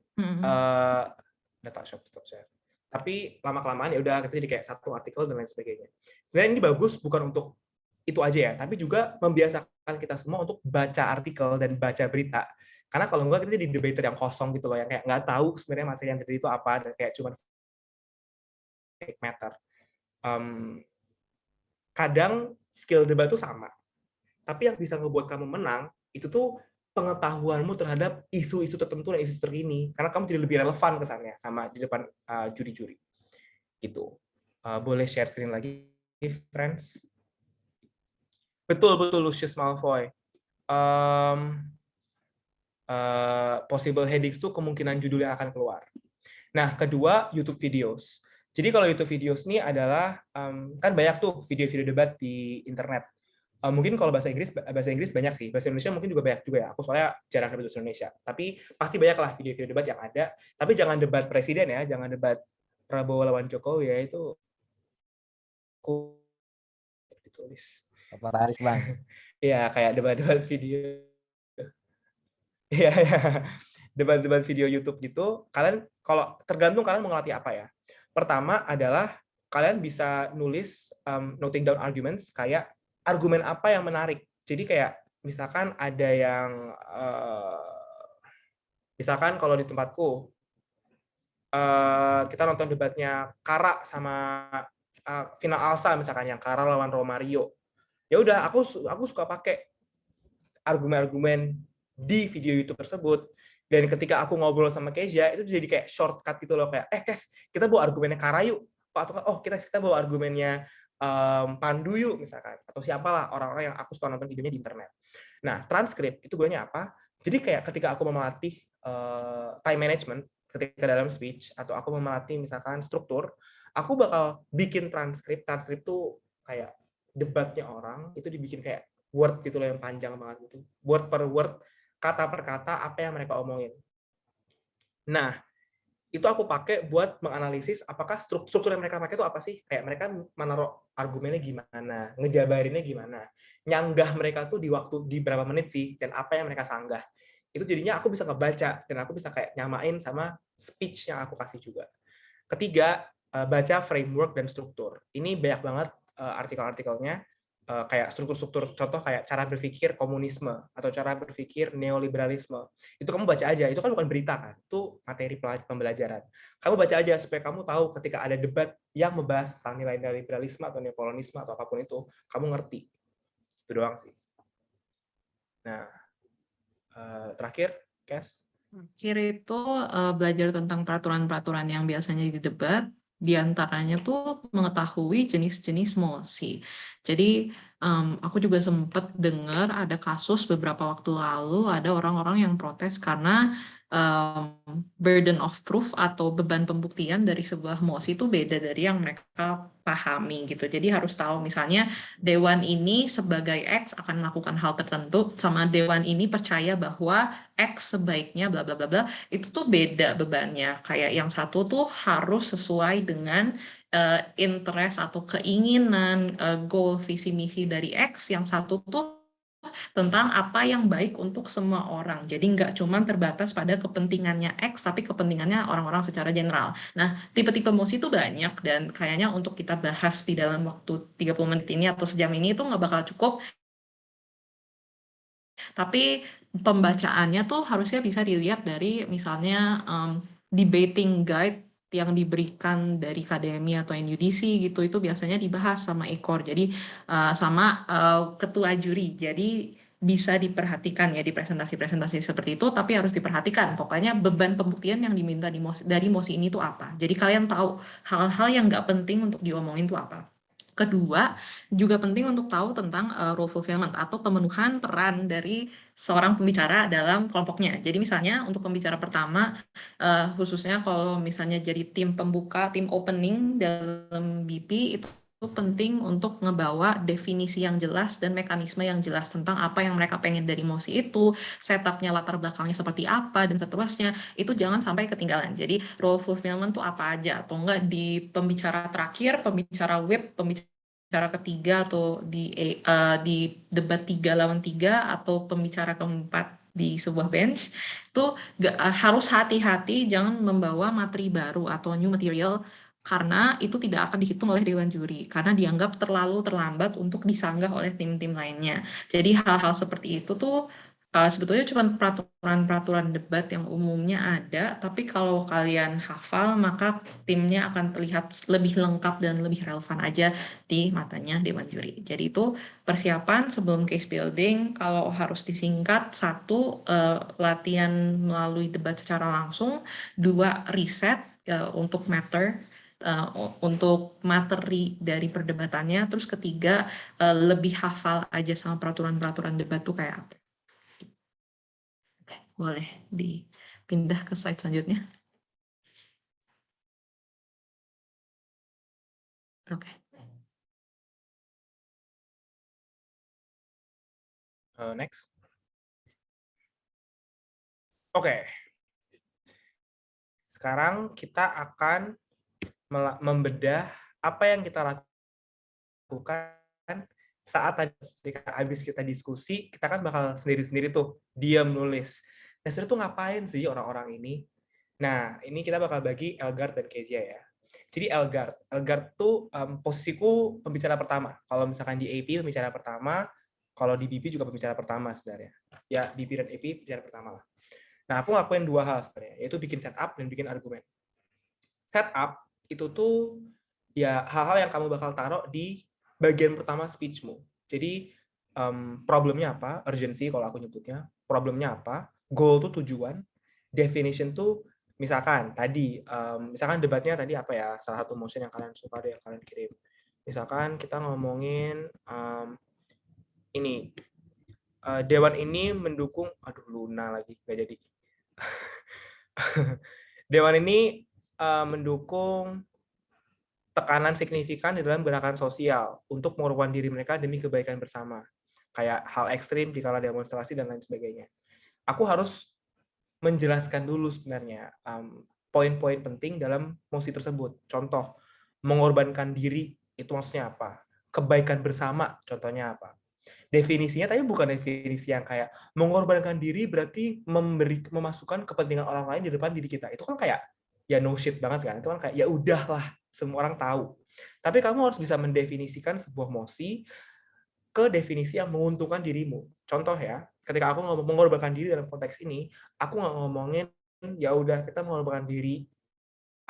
D: stop share. Tapi lama-kelamaan ya udah kita jadi kayak 1 artikel dan lain sebagainya. Sebenarnya ini bagus bukan untuk itu aja ya, tapi juga membiasakan kita semua untuk baca artikel dan baca berita. Karena kalau enggak kita jadi debater yang kosong gitu loh, yang kayak nggak tahu sebenarnya materi yang tadi itu apa, dan kayak cuma fake matter. Kadang skill debat itu sama, tapi yang bisa ngebuat kamu menang itu tuh pengetahuanmu terhadap isu-isu tertentu dan isu terkini, karena kamu jadi lebih relevan kesannya sama di depan juri-juri gitu. Boleh share screen lagi, friends? Betul Lucius Malfoy. Possible headings tuh kemungkinan judulnya akan keluar. Nah, kedua YouTube videos. Jadi kalau YouTube videos ini adalah kan banyak tuh video-video debat di internet. Mungkin kalau bahasa Inggris banyak sih. Bahasa Indonesia mungkin juga banyak juga ya. Aku soalnya jarang debat bahasa Indonesia. Tapi pasti banyak lah video-video debat yang ada. Tapi jangan debat presiden ya, jangan debat Prabowo lawan Jokowi ya, itu aku ditulis.
G: Apa tarik bang?
D: Iya, kayak debat-debat video. Iya, ya. Debat-debat video YouTube gitu. Kalian kalau tergantung kalian mau ngelatih apa ya. Pertama adalah kalian bisa nulis noting down arguments, kayak argumen apa yang menarik. Jadi kayak misalkan ada yang misalkan kalau di tempatku kita nonton debatnya Kara sama final Alsa misalkan, yang Kara lawan Romario. Ya udah, aku suka pakai argumen-argumen di video YouTube tersebut. Dan ketika aku ngobrol sama Kezia, itu jadi kayak shortcut gitu loh, kayak Kes, kita bawa argumennya Kara yuk, atau kita bawa argumennya Pandu yuk misalkan, atau siapalah orang-orang yang aku suka nonton videonya di internet. Nah, transkrip itu gunanya apa? Jadi kayak ketika aku mau melatih time management ketika dalam speech, atau aku mau melatih misalkan struktur, aku bakal bikin transkrip tuh kayak debatnya orang, itu dibikin kayak word gitu loh yang panjang banget gitu. Word per word, kata per kata apa yang mereka omongin. Nah, itu aku pakai buat menganalisis apakah struktur yang mereka pakai itu apa sih? Kayak mereka menaruh argumennya gimana, ngejabarinnya gimana, nyanggah mereka tuh di berapa menit sih, dan apa yang mereka sanggah. Itu jadinya aku bisa ngebaca, dan aku bisa kayak nyamain sama speech yang aku kasih juga. Ketiga, baca framework dan struktur. Ini banyak banget artikel-artikelnya, kayak struktur-struktur, contoh kayak cara berpikir komunisme atau cara berpikir neoliberalisme. Itu kamu baca aja, itu kan bukan berita kan, itu materi pembelajaran. Kamu baca aja supaya kamu tahu ketika ada debat yang membahas tentang nilai neoliberalisme atau neokolonisme atau apapun itu, kamu ngerti. Itu doang sih. Nah, terakhir, Kes.
E: Terakhir itu belajar tentang peraturan-peraturan yang biasanya di debat, Di antaranya tuh mengetahui jenis-jenis emosi. Jadi aku juga sempat dengar ada kasus beberapa waktu lalu ada orang-orang yang protes karena burden of proof atau beban pembuktian dari sebuah emosi itu beda dari yang mereka pahami gitu. Jadi harus tahu misalnya dewan ini sebagai X akan melakukan hal tertentu sama dewan ini percaya bahwa X sebaiknya bla bla bla bla, itu tuh beda bebannya. Kayak yang satu tuh harus sesuai dengan interest atau keinginan, goal, visi misi dari X, yang satu tuh tentang apa yang baik untuk semua orang. Jadi nggak cuma terbatas pada kepentingannya X, tapi kepentingannya orang-orang secara general. Nah, tipe-tipe emosi itu banyak, dan kayaknya untuk kita bahas di dalam waktu 30 menit ini atau sejam ini itu nggak bakal cukup. Tapi pembacaannya tuh harusnya bisa dilihat dari misalnya debating guide yang diberikan dari KDMI atau NUDC gitu, itu biasanya dibahas sama ekor, jadi sama ketua juri. Jadi bisa diperhatikan ya di presentasi-presentasi seperti itu, tapi harus diperhatikan pokoknya beban pembuktian yang diminta dari mosi ini tuh apa. Jadi kalian tahu hal-hal yang nggak penting untuk diomongin tuh apa. Kedua, juga penting untuk tahu tentang role fulfillment atau pemenuhan peran dari seorang pembicara dalam kelompoknya. Jadi misalnya untuk pembicara pertama, khususnya kalau misalnya jadi tim pembuka, tim opening dalam BP, itu penting untuk ngebawa definisi yang jelas dan mekanisme yang jelas tentang apa yang mereka pengen dari mosi itu, setupnya latar belakangnya seperti apa, dan seterusnya. Itu jangan sampai ketinggalan. Jadi role fulfillment tuh apa aja, atau enggak di pembicara terakhir, pembicara web, pembicara ketiga, atau di debat 3 lawan 3, atau pembicara keempat di sebuah bench, itu harus hati-hati jangan membawa materi baru atau new material, karena itu tidak akan dihitung oleh dewan juri karena dianggap terlalu terlambat untuk disanggah oleh tim-tim lainnya. Jadi hal-hal seperti itu tuh sebetulnya cuma peraturan-peraturan debat yang umumnya ada, tapi kalau kalian hafal maka timnya akan terlihat lebih lengkap dan lebih relevan aja di matanya dewan juri. Jadi itu persiapan sebelum case building. Kalau harus disingkat, 1, latihan melalui debat secara langsung, 2, riset untuk matter, untuk materi dari perdebatannya, terus ketiga, lebih hafal aja sama peraturan-peraturan debat tuh kayak apa. Boleh dipindah ke slide selanjutnya. Oke.
D: Next. Oke. Sekarang kita akan membedah apa yang kita lakukan saat tadi habis kita diskusi, kita kan bakal sendiri-sendiri tuh diam nulis. Nah, sebenarnya tuh ngapain sih orang-orang ini? Nah, ini kita bakal bagi Elgard dan Kezia ya. Jadi Elgard tuh posisiku pembicara pertama. Kalau misalkan di AP pembicara pertama, kalau di BP juga pembicara pertama sebenarnya. Ya, BP dan AP pembicara pertama lah. Nah, aku ngelakuin 2 hal sebenarnya, yaitu bikin setup dan bikin argumen. Setup itu tuh ya hal-hal yang kamu bakal taruh di bagian pertama speech-mu. Jadi problemnya apa, urgency kalau aku nyebutnya, problemnya apa, goal tuh tujuan, definition tuh misalkan tadi, misalkan debatnya tadi apa ya, salah satu motion yang kalian suka deh, yang kalian kirim. Misalkan kita ngomongin ini, dewan ini mendukung, aduh Luna lagi, nggak jadi. Dewan ini mendukung tekanan signifikan di dalam gerakan sosial untuk mengorbankan diri mereka demi kebaikan bersama. Kayak hal ekstrim di kala demonstrasi dan lain sebagainya. Aku harus menjelaskan dulu sebenarnya poin-poin penting dalam mosi tersebut. Contoh, mengorbankan diri itu maksudnya apa? Kebaikan bersama contohnya apa? Definisinya tapi bukan definisi yang kayak mengorbankan diri berarti memasukkan kepentingan orang lain di depan diri kita. Itu kan kayak ya no shit banget kan. Itu kan kayak ya udahlah, semua orang tahu. Tapi kamu harus bisa mendefinisikan sebuah mosi ke definisi yang menguntungkan dirimu. Contoh ya, ketika aku ngomong mengorbankan diri dalam konteks ini, aku nggak ngomongin ya udah kita mengorbankan diri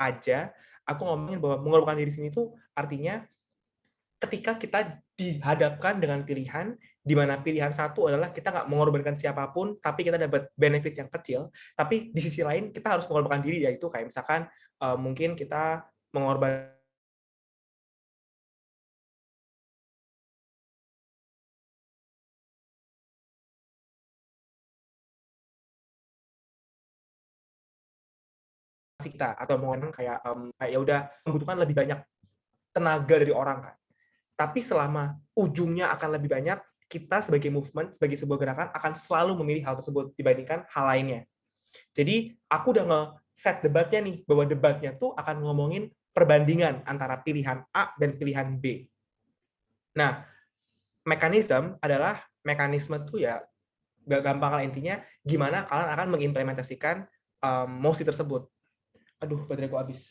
D: aja. Aku ngomongin bahwa mengorbankan diri sini tuh artinya ketika kita dihadapkan dengan pilihan, di mana pilihan satu adalah kita nggak mengorbankan siapapun, tapi kita dapat benefit yang kecil, tapi di sisi lain kita harus mengorbankan diri, yaitu kayak misalkan mungkin kita mengorbankan kita, atau mengorbankan kayak ya udah membutuhkan lebih banyak tenaga dari orang kan. Tapi selama ujungnya akan lebih banyak, kita sebagai movement, sebagai sebuah gerakan akan selalu memilih hal tersebut dibandingkan hal lainnya. Jadi aku udah nge-set debatnya nih, bahwa debatnya tuh akan ngomongin perbandingan antara pilihan A dan pilihan B. Nah, mekanisme adalah mekanisme tuh ya, gampang lah intinya, gimana kalian akan mengimplementasikan mosi tersebut. Aduh, bateraiku habis.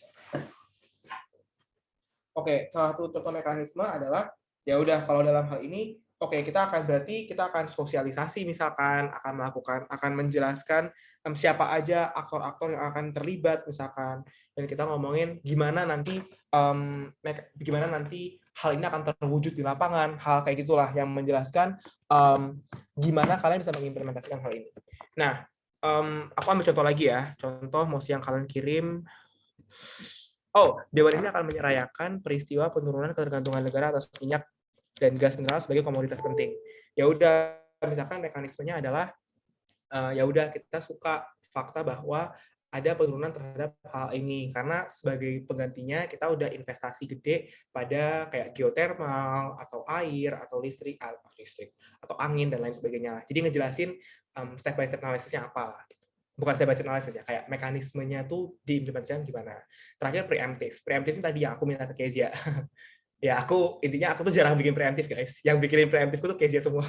D: Oke, salah satu contoh mekanisme adalah ya udah kalau dalam hal ini, oke, kita akan sosialisasi, misalkan akan menjelaskan siapa aja aktor-aktor yang akan terlibat misalkan, dan kita ngomongin gimana nanti hal ini akan terwujud di lapangan, hal kayak gitulah yang menjelaskan gimana kalian bisa mengimplementasikan hal ini. Nah, aku ambil contoh lagi ya, contoh mosi yang kalian kirim. Oh, Dewan ini akan menyerayakan peristiwa penurunan ketergantungan negara atas minyak dan gas mineral sebagai komoditas penting. Ya udah, misalkan mekanismenya adalah ya udah kita suka fakta bahwa ada penurunan terhadap hal ini karena sebagai penggantinya kita udah investasi gede pada kayak geotermal atau air atau listrik atau angin dan lain sebagainya. Jadi ngejelasin step by step analisisnya apa. Bukan step by step analysis ya, kayak mekanismenya tuh diimplementasikan gimana. Terakhir preemptif. Preemptif ini tadi yang aku minta ke Kezia. Ya, aku tuh jarang bikin preemptif, guys. Yang bikinin preemptifku tuh Kezia semua.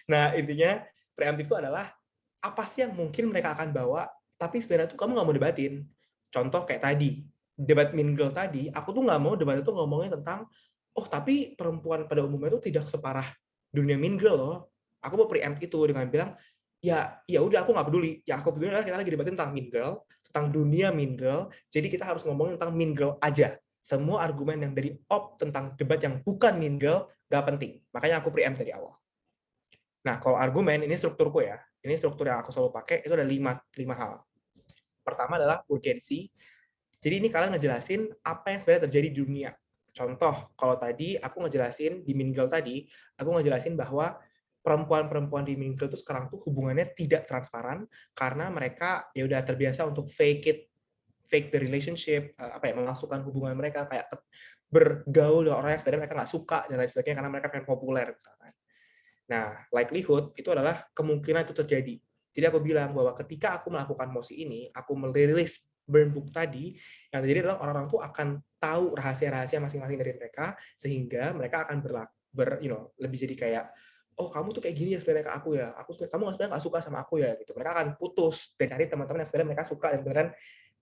D: Nah, intinya preemptif itu adalah apa sih yang mungkin mereka akan bawa, tapi sebenarnya tuh kamu nggak mau debatin. Contoh kayak tadi, debat Mean Girl tadi, aku tuh nggak mau debat itu ngomongin tentang, oh tapi perempuan pada umumnya itu tidak separah dunia Mean Girl loh. Aku mau preempt itu dengan bilang, ya udah aku nggak peduli. Yang aku peduli adalah kita lagi debatin tentang Mean Girl, tentang dunia Mean Girl. Jadi kita harus ngomongin tentang Mean Girl aja. Semua argumen yang dari tentang debat yang bukan Mean Girl nggak penting. Makanya aku preempt dari awal. Nah, kalau argumen, ini strukturku ya. Ini struktur yang aku selalu pakai, itu ada 5 hal. Pertama adalah urgensi. Jadi ini kalian ngejelasin apa yang sebenarnya terjadi di dunia. Contoh, kalau tadi aku ngejelasin di Mean Girl tadi, aku ngejelasin bahwa perempuan-perempuan di Mean Girl itu sekarang tuh hubungannya tidak transparan karena mereka ya udah terbiasa untuk fake the relationship, memasukkan hubungan mereka kayak bergaul dengan orang yang sebenarnya mereka nggak suka dan lain sebagainya karena mereka pengen populer misalkan. Nah, likelihood itu adalah kemungkinan itu terjadi. Jadi aku bilang bahwa ketika aku melakukan mosi ini, aku merilis burn book tadi, yang terjadi adalah orang-orang tuh akan tahu rahasia-rahasia masing-masing dari mereka, sehingga mereka akan lebih jadi kayak, oh kamu tuh kayak gini ya sebenarnya ke aku ya, kamu sebenarnya nggak suka sama aku ya, gitu. Mereka akan putus dan cari teman-teman yang sebenarnya mereka suka dan beneran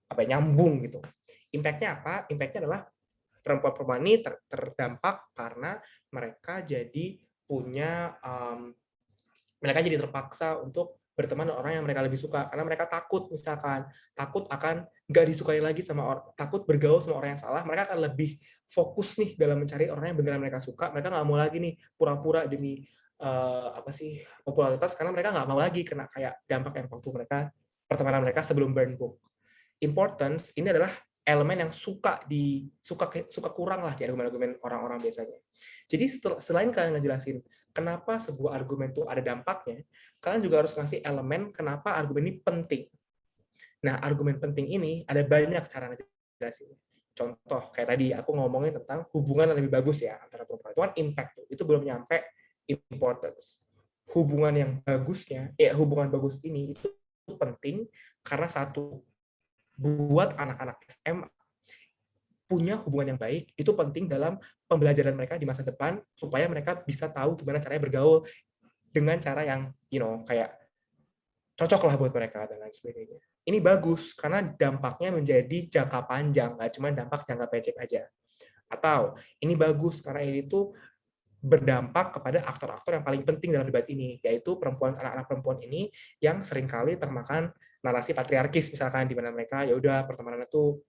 D: nyambung gitu. Impact-nya apa? Impact-nya adalah perempuan-perempuan ini terdampak karena mereka jadi mereka jadi terpaksa untuk berteman dengan orang yang mereka lebih suka karena mereka takut akan nggak disukai lagi sama orang, takut bergaul sama orang yang salah. Mereka akan lebih fokus nih dalam mencari orang yang beneran mereka suka. Mereka nggak mau lagi nih pura-pura demi popularitas karena mereka nggak mau lagi kena kayak dampak yang waktu pertemanan mereka sebelum burn book. Importance ini adalah elemen yang suka kurang lah di argumen-argumen orang-orang biasanya. Jadi selain kalian ngejelasin kenapa sebuah argumen itu ada dampaknya, kalian juga harus ngasih elemen kenapa argumen ini penting. Nah, argumen penting ini ada banyak cara ngejelasin. Contoh, kayak tadi aku ngomongin tentang hubungan yang lebih bagus ya antara perempuan. Itu kan impact, itu belum nyampe importance. Hubungan yang bagusnya, hubungan bagus ini itu penting karena satu, buat anak-anak SMA punya hubungan yang baik itu penting dalam pembelajaran mereka di masa depan supaya mereka bisa tahu gimana caranya bergaul dengan cara yang kayak cocok lah buat mereka dan lain sebagainya. Ini bagus karena dampaknya menjadi jangka panjang, nggak cuma dampak jangka pendek aja. Atau ini bagus karena ini tuh berdampak kepada aktor-aktor yang paling penting dalam debat ini, yaitu anak-anak perempuan ini yang seringkali termakan narasi patriarkis misalkan di mana mereka ya udah pertemanan itu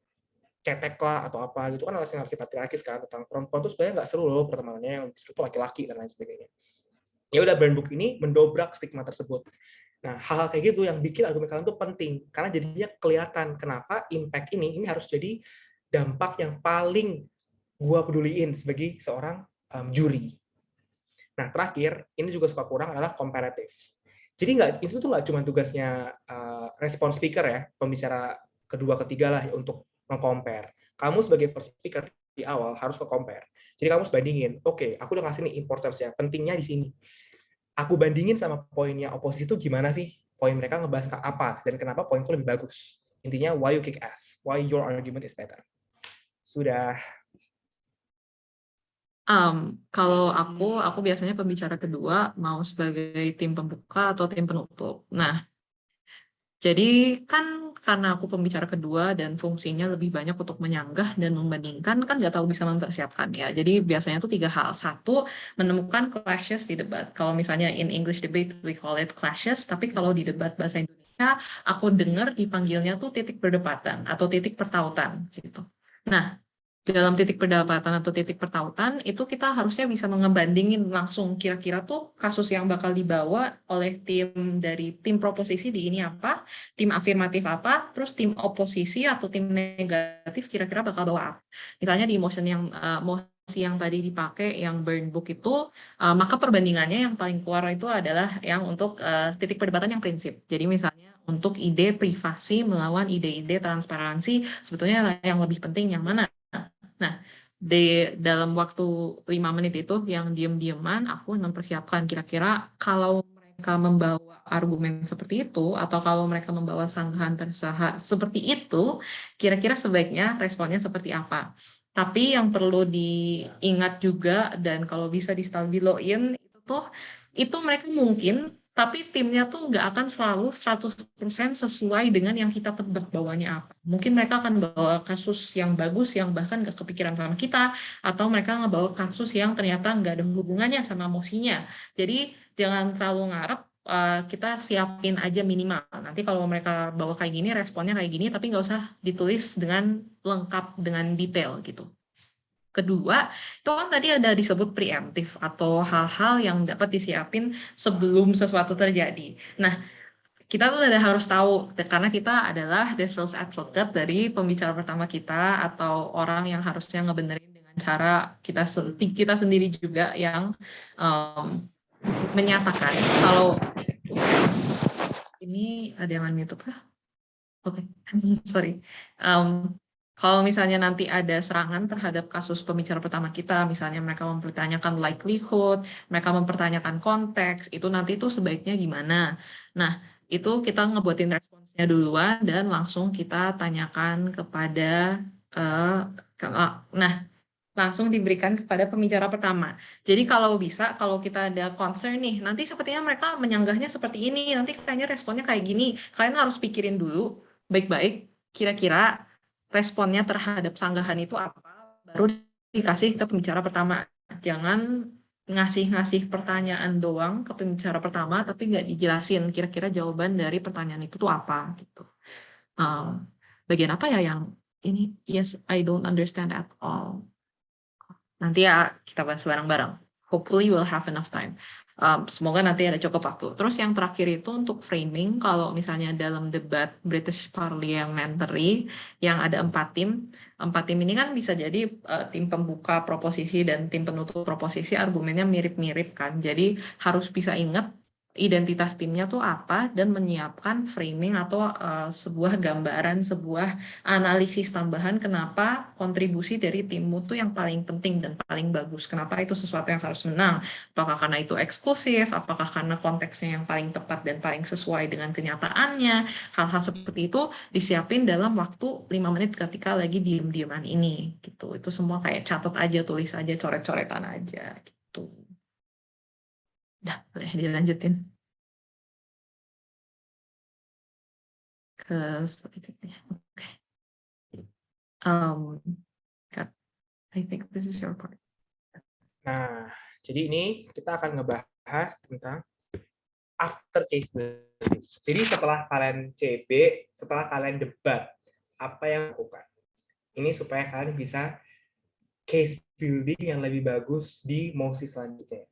D: cetek lah atau apa gitu kan, narasi patriarkis kan tentang perempuan tuh sebenarnya nggak seru loh pertemanannya, yang seru tuh laki-laki dan lain sebagainya. Ya udah burn book ini mendobrak stigma tersebut. Nah, hal-hal kayak gitu yang bikin argumen kalian tuh penting, karena jadinya kelihatan kenapa impact ini harus jadi dampak yang paling gua peduliin sebagai seorang juri. Nah, terakhir, ini juga suka kurang adalah komparatif. Jadi itu tuh nggak cuma tugasnya respon speaker ya, pembicara kedua ketiga lah untuk meng-compare. Kamu sebagai first speaker di awal harus ke-compare. Jadi kamu harus bandingin, oke, aku udah ngasih nih importance ya, pentingnya di sini. Aku bandingin sama poinnya oposisi itu gimana sih? Poin mereka ngebahas apa dan kenapa poinku lebih bagus. Intinya why you kick ass, why your argument is better. Sudah.
E: Kalau aku biasanya pembicara kedua mau sebagai tim pembuka atau tim penutup. Nah, jadi kan karena aku pembicara kedua dan fungsinya lebih banyak untuk menyanggah dan membandingkan, kan nggak tahu bisa mempersiapkan ya. Jadi biasanya tuh 3 hal. Satu, menemukan clashes di debat. Kalau misalnya in English debate we call it clashes, tapi kalau di debat bahasa Indonesia aku dengar dipanggilnya tuh titik perdebatan atau titik pertautan gitu. Nah, dalam titik perdapatan atau titik pertautan itu kita harusnya bisa ngebandingin langsung kira-kira tuh kasus yang bakal dibawa oleh tim dari tim proposisi di ini apa, tim afirmatif apa, terus tim oposisi atau tim negatif kira-kira bakal bawa apa. Misalnya di mosi yang tadi dipakai yang burn book itu, maka perbandingannya yang paling keluar itu adalah yang untuk titik perdebatan yang prinsip. Jadi misalnya untuk ide privasi melawan ide-ide transparansi, sebetulnya yang lebih penting yang mana? Nah, di dalam waktu 5 menit itu yang diem-dieman, aku mempersiapkan kira-kira kalau mereka membawa argumen seperti itu, atau kalau mereka membawa sanggahan tersaha seperti itu, kira-kira sebaiknya responnya seperti apa. Tapi yang perlu diingat juga, dan kalau bisa distabiloin, itu mereka mungkin, tapi timnya tuh nggak akan selalu 100% sesuai dengan yang kita tebak bawanya apa. Mungkin mereka akan bawa kasus yang bagus, yang bahkan nggak kepikiran sama kita, atau mereka ngebawa kasus yang ternyata nggak ada hubungannya sama emosinya. Jadi jangan terlalu ngarep, kita siapin aja minimal. Nanti kalau mereka bawa kayak gini, responnya kayak gini, tapi nggak usah ditulis dengan lengkap, dengan detail gitu. Kedua, itu kan tadi ada disebut preemptif atau hal-hal yang dapat disiapin sebelum sesuatu terjadi. Nah, kita tuh udah harus tahu, karena kita adalah devil's advocate dari pembicara pertama kita atau orang yang harusnya ngebenerin dengan cara kita sendiri juga yang menyatakan kalau ini ada yang unmute kah? Oke, sorry. Kalau misalnya nanti ada serangan terhadap kasus pembicara pertama kita, misalnya mereka mempertanyakan likelihood, mereka mempertanyakan konteks, itu nanti itu sebaiknya gimana? Nah, itu kita ngebuatin responsnya duluan dan langsung kita tanyakan kepada, langsung diberikan kepada pembicara pertama. Jadi kalau bisa, kalau kita ada concern nih, nanti sepertinya mereka menyanggahnya seperti ini, nanti kayaknya responnya kayak gini. Kalian harus pikirin dulu baik-baik, kira-kira responnya terhadap sanggahan itu apa, baru dikasih ke pembicara pertama. Jangan ngasih pertanyaan doang ke pembicara pertama, tapi nggak dijelasin kira-kira jawaban dari pertanyaan itu tuh apa. Gitu. Bagian apa ya yang ini? Yes, I don't understand at all. Nanti ya kita bahas bareng-bareng. Hopefully we'll have enough time. Semoga nanti ada cukup waktu. Terus yang terakhir itu untuk framing, kalau misalnya dalam debat British Parliamentary yang ada 4 tim. 4 tim ini kan bisa jadi tim pembuka proposisi dan tim penutup proposisi argumennya mirip-mirip kan. Jadi harus bisa ingat identitas timnya tuh apa dan menyiapkan framing atau sebuah gambaran, sebuah analisis tambahan kenapa kontribusi dari timmu tuh yang paling penting dan paling bagus. Kenapa itu sesuatu yang harus menang? Apakah karena itu eksklusif? Apakah karena konteksnya yang paling tepat dan paling sesuai dengan kenyataannya? Hal-hal seperti itu disiapin dalam waktu 5 menit ketika lagi diem-dieman ini. Gitu. Itu semua kayak catat aja, tulis aja, coret-coretan aja. Gitu. Dah, boleh dilanjutin ke selanjutnya. Oke. I think this is your part.
D: Nah, jadi ini kita akan ngebahas tentang after case building. Jadi setelah kalian CB, setelah kalian debat, apa yang lakukan? Ini supaya kalian bisa case building yang lebih bagus di mosi selanjutnya.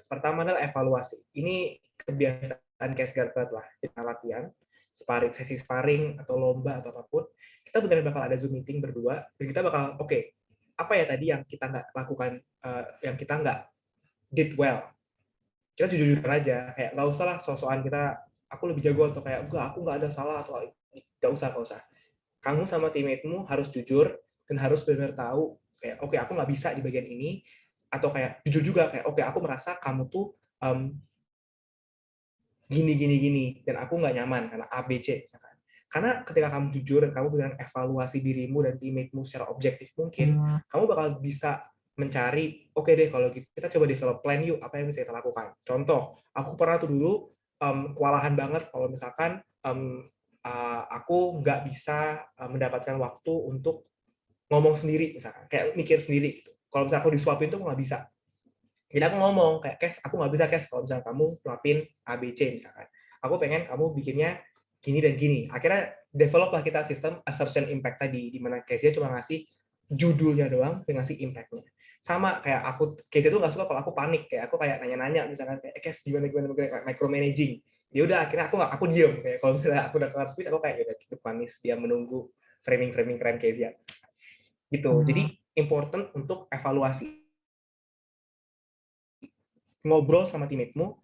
D: Pertama adalah evaluasi. Ini kebiasaan case guard banget lah, kita latihan, sesi sparring atau lomba atau apapun, kita benar-benar bakal ada Zoom meeting berdua, dan kita bakal, oke, apa ya tadi yang kita nggak lakukan, yang kita nggak did well. Kita jujur-jujuran aja, kayak nggak usah lah so-soan kita, aku lebih jago, atau kayak, enggak, aku nggak ada salah, atau nggak usah. Kamu sama teammate-mu harus jujur, dan harus benar-benar tahu, kayak, oke, aku nggak bisa di bagian ini, atau kayak jujur juga, kayak, oke, aku merasa kamu tuh gini, dan aku nggak nyaman karena A, B, C, misalkan. Karena ketika kamu jujur dan kamu benar evaluasi dirimu dan teammate-mu secara objektif mungkin, kamu bakal bisa mencari, oke deh kalau gitu, kita coba develop plan yuk, apa yang bisa kita lakukan. Contoh, aku pernah tuh dulu kewalahan banget kalau misalkan aku nggak bisa mendapatkan waktu untuk ngomong sendiri, misalkan, kayak mikir sendiri gitu. Kalau misalkan aku disuapin tuh aku nggak bisa. Jadi aku ngomong kayak, Kes, aku nggak bisa, Kes, kalau misalnya kamu lapin ABC misalkan. Aku pengen kamu bikinnya gini dan gini. Akhirnya develop lah kita sistem assertion impact tadi, di mana Kesnya cuma ngasih judulnya doang, dan ngasih impact-nya. Sama kayak aku, Kes itu nggak suka kalau aku panik, kayak aku kayak nanya-nanya, misalkan kayak, Kes, gimana, micromanaging. Dia udah, akhirnya aku diem. Kayak kalau misalnya aku udah kelar speech, aku kayak, udah cukup manis, dia menunggu framing keren Kesnya. Gitu. Jadi important untuk evaluasi. Ngobrol sama teammate-mu,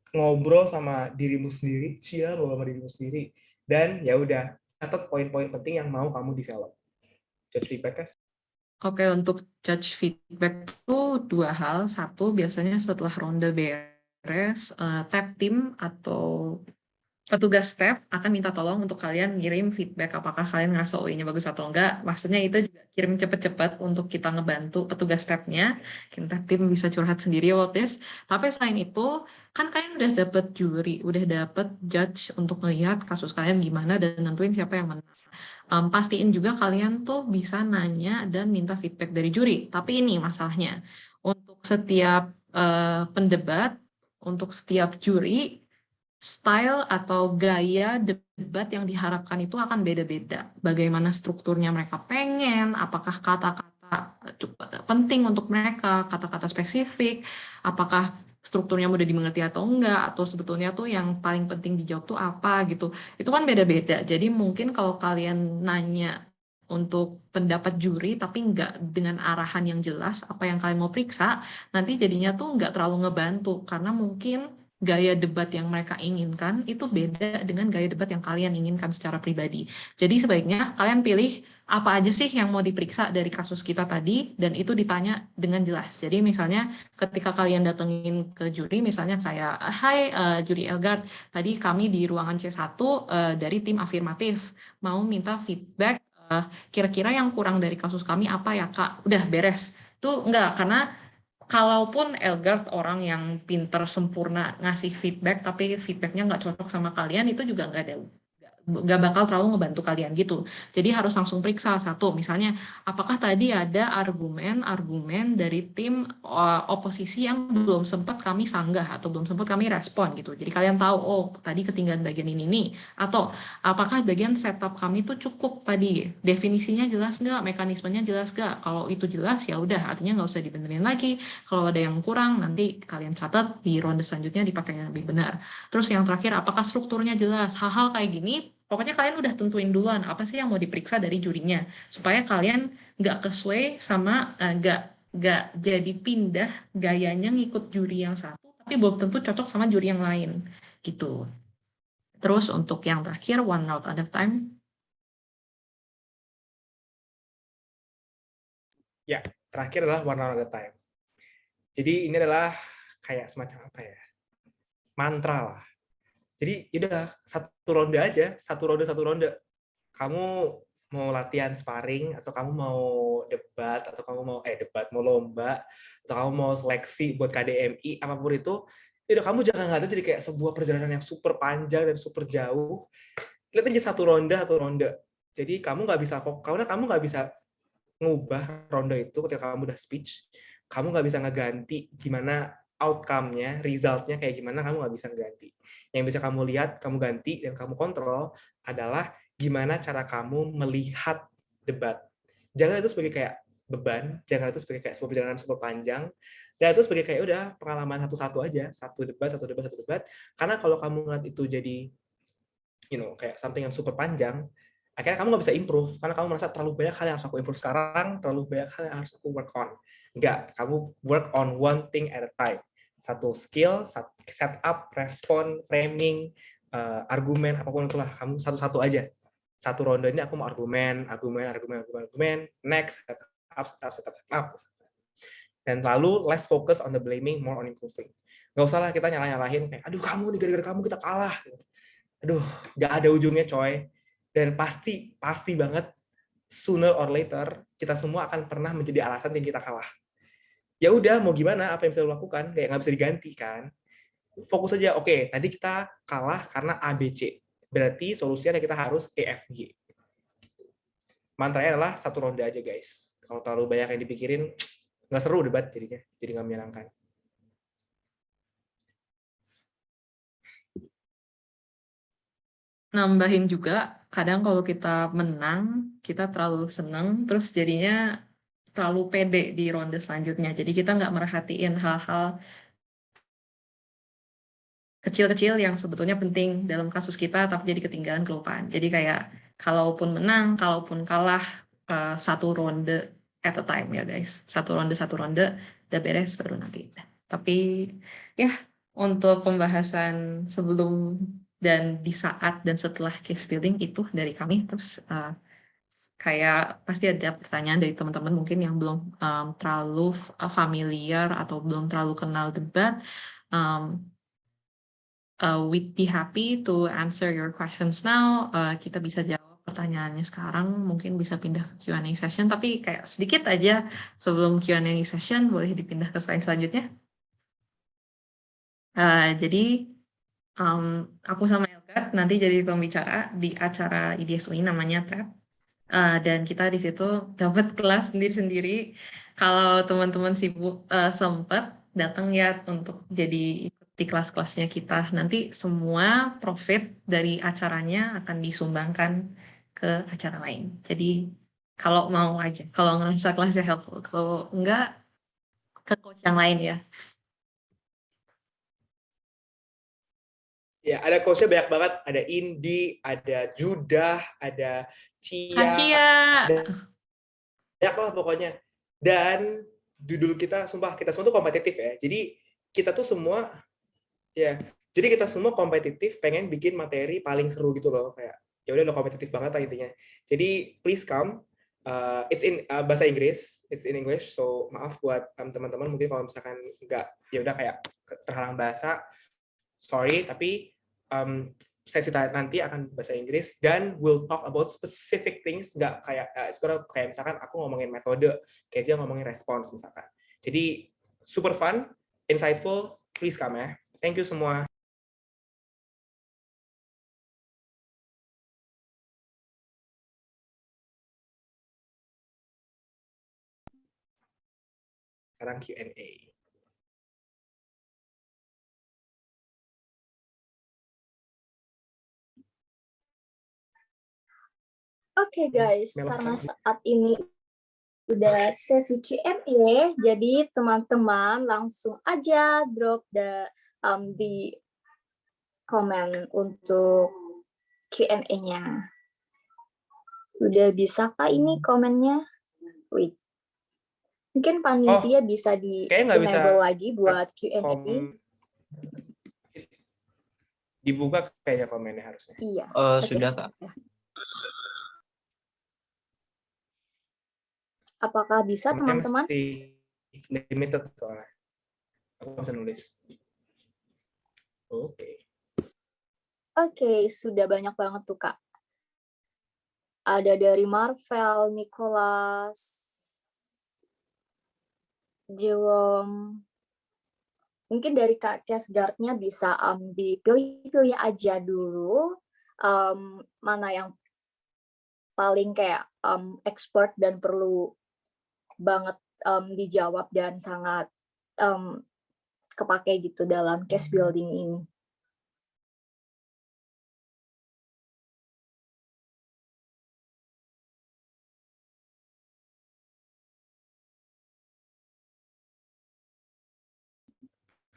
D: ngobrol sama dirimu sendiri, ngobrol sama dirimu sendiri, dan ya udah catat poin-poin penting yang mau kamu develop. Judge feedback, guys.
E: Oke, untuk judge feedback itu dua hal. Satu, biasanya setelah ronde beres, tab tim atau petugas tab akan minta tolong untuk kalian ngirim feedback apakah kalian ngerasa OI-nya bagus atau enggak. Maksudnya itu juga kirim cepet-cepet untuk kita ngebantu petugas tabnya. Kita tim bisa curhat sendiri about this. Tapi selain itu, kan kalian udah dapet juri, udah dapet judge untuk melihat kasus kalian gimana dan nentuin siapa yang menang. Pastiin juga kalian tuh bisa nanya dan minta feedback dari juri. Tapi ini masalahnya, untuk setiap pendebat, untuk setiap juri, style atau gaya debat yang diharapkan itu akan beda-beda. Bagaimana strukturnya mereka pengen, apakah kata-kata penting untuk mereka, kata-kata spesifik, apakah strukturnya mudah dimengerti atau enggak, atau sebetulnya tuh yang paling penting dijawab tuh apa gitu. Itu kan beda-beda. Jadi mungkin kalau kalian nanya untuk pendapat juri tapi enggak dengan arahan yang jelas apa yang kalian mau periksa, nanti jadinya tuh enggak terlalu ngebantu karena mungkin gaya debat yang mereka inginkan itu beda dengan gaya debat yang kalian inginkan secara pribadi. Jadi sebaiknya kalian pilih apa aja sih yang mau diperiksa dari kasus kita tadi dan itu ditanya dengan jelas. Jadi misalnya ketika kalian datengin ke juri, misalnya kayak, hai juri Elgard, tadi kami di ruangan C1 dari tim afirmatif mau minta feedback kira-kira yang kurang dari kasus kami apa ya Kak? Udah beres. Itu enggak, karena kalaupun Elgard orang yang pinter sempurna ngasih feedback, tapi feedbacknya nggak cocok sama kalian, itu juga nggak bakal terlalu ngebantu kalian gitu. Jadi harus langsung periksa satu, misalnya apakah tadi ada argumen dari tim oposisi yang belum sempat kami sanggah atau belum sempat kami respon gitu. Jadi kalian tahu, oh tadi ketinggalan bagian ini nih. Atau apakah bagian setup kami itu cukup tadi, definisinya jelas nggak, mekanismenya jelas nggak. Kalau itu jelas ya udah, artinya nggak usah dibenerin lagi. Kalau ada yang kurang nanti kalian catat di ronde selanjutnya dipakai yang lebih benar. Terus yang terakhir, apakah strukturnya jelas? Hal-hal kayak gini pokoknya kalian udah tentuin duluan apa sih yang mau diperiksa dari jurinya supaya kalian nggak kesuai sama nggak jadi pindah gayanya ngikut juri yang satu tapi belum tentu cocok sama juri yang lain gitu. Terus untuk yang terakhir, one round at a time.
D: Ya, terakhir adalah one round at a time. Jadi ini adalah kayak semacam apa ya? Mantra lah. Jadi udah satu ronde aja, satu ronde. Kamu mau latihan sparring atau kamu mau debat atau kamu mau mau lomba atau kamu mau seleksi buat KDMI apapun itu, udah kamu jangan nggak jadi kayak sebuah perjalanan yang super panjang dan super jauh. Lihat aja satu ronde. Jadi kamu nggak bisa karena kamu nggak bisa ngubah ronde itu ketika kamu udah speech. Kamu nggak bisa ngeganti gimana outcome-nya, result-nya kayak gimana, kamu nggak bisa ganti. Yang bisa kamu lihat, kamu ganti, dan kamu kontrol adalah gimana cara kamu melihat debat. Jangan itu sebagai kayak beban, jangan itu sebagai kayak sebuah perjalanan super panjang, Dan itu sebagai kayak udah pengalaman satu-satu aja, satu debat. Karena kalau kamu ngeliat itu jadi, kayak something yang super panjang, akhirnya kamu nggak bisa improve karena kamu merasa terlalu banyak hal yang harus aku improve sekarang, terlalu banyak hal yang harus aku work on. Enggak, kamu work on one thing at a time. Satu skill, setup, respon, framing, argumen, apapun itulah, kamu satu-satu aja. Satu ronde ini aku mau argumen, next, setup. Dan lalu less focus on the blaming, more on improving. Nggak usah lah kita nyalahin kayak, aduh kamu nih, gara-gara kamu kita kalah. Aduh, nggak ada ujungnya coy. Dan pasti banget, sooner or later, kita semua akan pernah menjadi alasan tim kita kalah. Ya udah, mau gimana, apa yang bisa lo lakukan, kayak nggak bisa diganti kan. Fokus aja, oke, tadi kita kalah karena A, B, C. Berarti solusinya kita harus E, F, G. Mantranya adalah satu ronde aja guys. Kalau terlalu banyak yang dipikirin, nggak seru debat jadinya, jadi nggak menyenangkan.
E: Nambahin juga, kadang kalau kita menang, kita terlalu senang, terus jadinya terlalu pede di ronde selanjutnya. Jadi kita nggak merhatiin hal-hal kecil-kecil yang sebetulnya penting dalam kasus kita, tapi jadi ketinggalan, kelupaan. Jadi kayak, kalaupun menang, kalaupun kalah, satu ronde at a time ya guys. Satu ronde, udah beres baru nanti. Tapi ya, untuk pembahasan sebelum dan di saat dan setelah case building itu dari kami. Terus kayak pasti ada pertanyaan dari teman-teman mungkin yang belum terlalu familiar atau belum terlalu kenal debat. We'd be happy to answer your questions now. Kita bisa jawab pertanyaannya sekarang, mungkin bisa pindah ke Q&A session, tapi kayak sedikit aja sebelum Q&A session, boleh dipindah ke slide selanjutnya. Jadi aku sama Elga nanti jadi pembicara di acara IDSUI namanya TRAP. Dan kita di situ dapat kelas sendiri-sendiri. Kalau teman-teman sibuk sempat datang ya untuk jadi ikut di kelas-kelasnya kita. Nanti semua profit dari acaranya akan disumbangkan ke acara lain. Jadi kalau mau aja, kalau ngerasa kelasnya helpful. Kalau enggak, ke coach yang lain ya.
D: Ya, ada coach-nya banyak banget. Ada Indi, ada Judah, ada Cia.
E: Cia.
D: Banyak lah pokoknya. Dan judul kita, sumpah, kita semua tuh kompetitif ya. Jadi kita tuh semua, ya, jadi kita semua kompetitif pengen bikin materi paling seru gitu loh. Kayak, ya udah lo kompetitif banget lah intinya. Jadi, please come. It's in bahasa Inggris, it's in English. So, maaf buat teman-teman mungkin kalau misalkan nggak, ya udah kayak terhalang bahasa, sorry, tapi sesi nanti akan bahasa Inggris dan we'll talk about specific things, nggak kayak kayak misalkan aku ngomongin metode, Kezia ngomongin respons misalkan. Jadi super fun, insightful, please come ya. Thank you semua. Sekarang Q&A.
A: Oke guys, karena saat ini udah sesi Q&A, jadi teman-teman langsung aja drop di komen untuk Q&A-nya. Udah bisa kah ini komennya? Wait. Mungkin panitia bisa di-enable lagi buat Q&A.
D: Dibuka kayaknya komennya harusnya.
A: Iya.
C: Sudah, Kak.
A: Apakah bisa teman-teman?
D: Limited soalnya. Aku bisa nulis. Oke.
A: Oke, sudah banyak banget tuh, Kak. Ada dari Marvel, Nicholas, Jerome. Mungkin dari Kak Casgard-nya bisa dipilih-pilih aja dulu mana yang paling kayak expert dan perlu banget dijawab dan sangat kepake gitu dalam case building ini.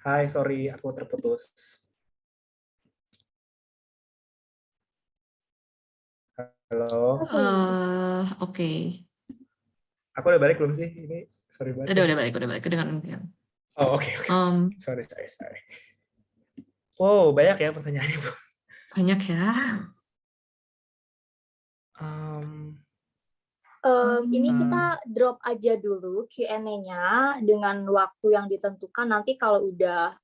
D: Hai, sorry, aku terputus. Halo,
A: Oke.
E: Oke.
D: aku udah balik belum sih? Ini sorry banget.
E: Udah balik, kedengaran.
D: Oh, oke. Sorry. Wow, banyak ya pertanyaannya, Bu.
E: Banyak ya.
A: Ini kita drop aja dulu Q&A-nya dengan waktu yang ditentukan. Nanti kalau udah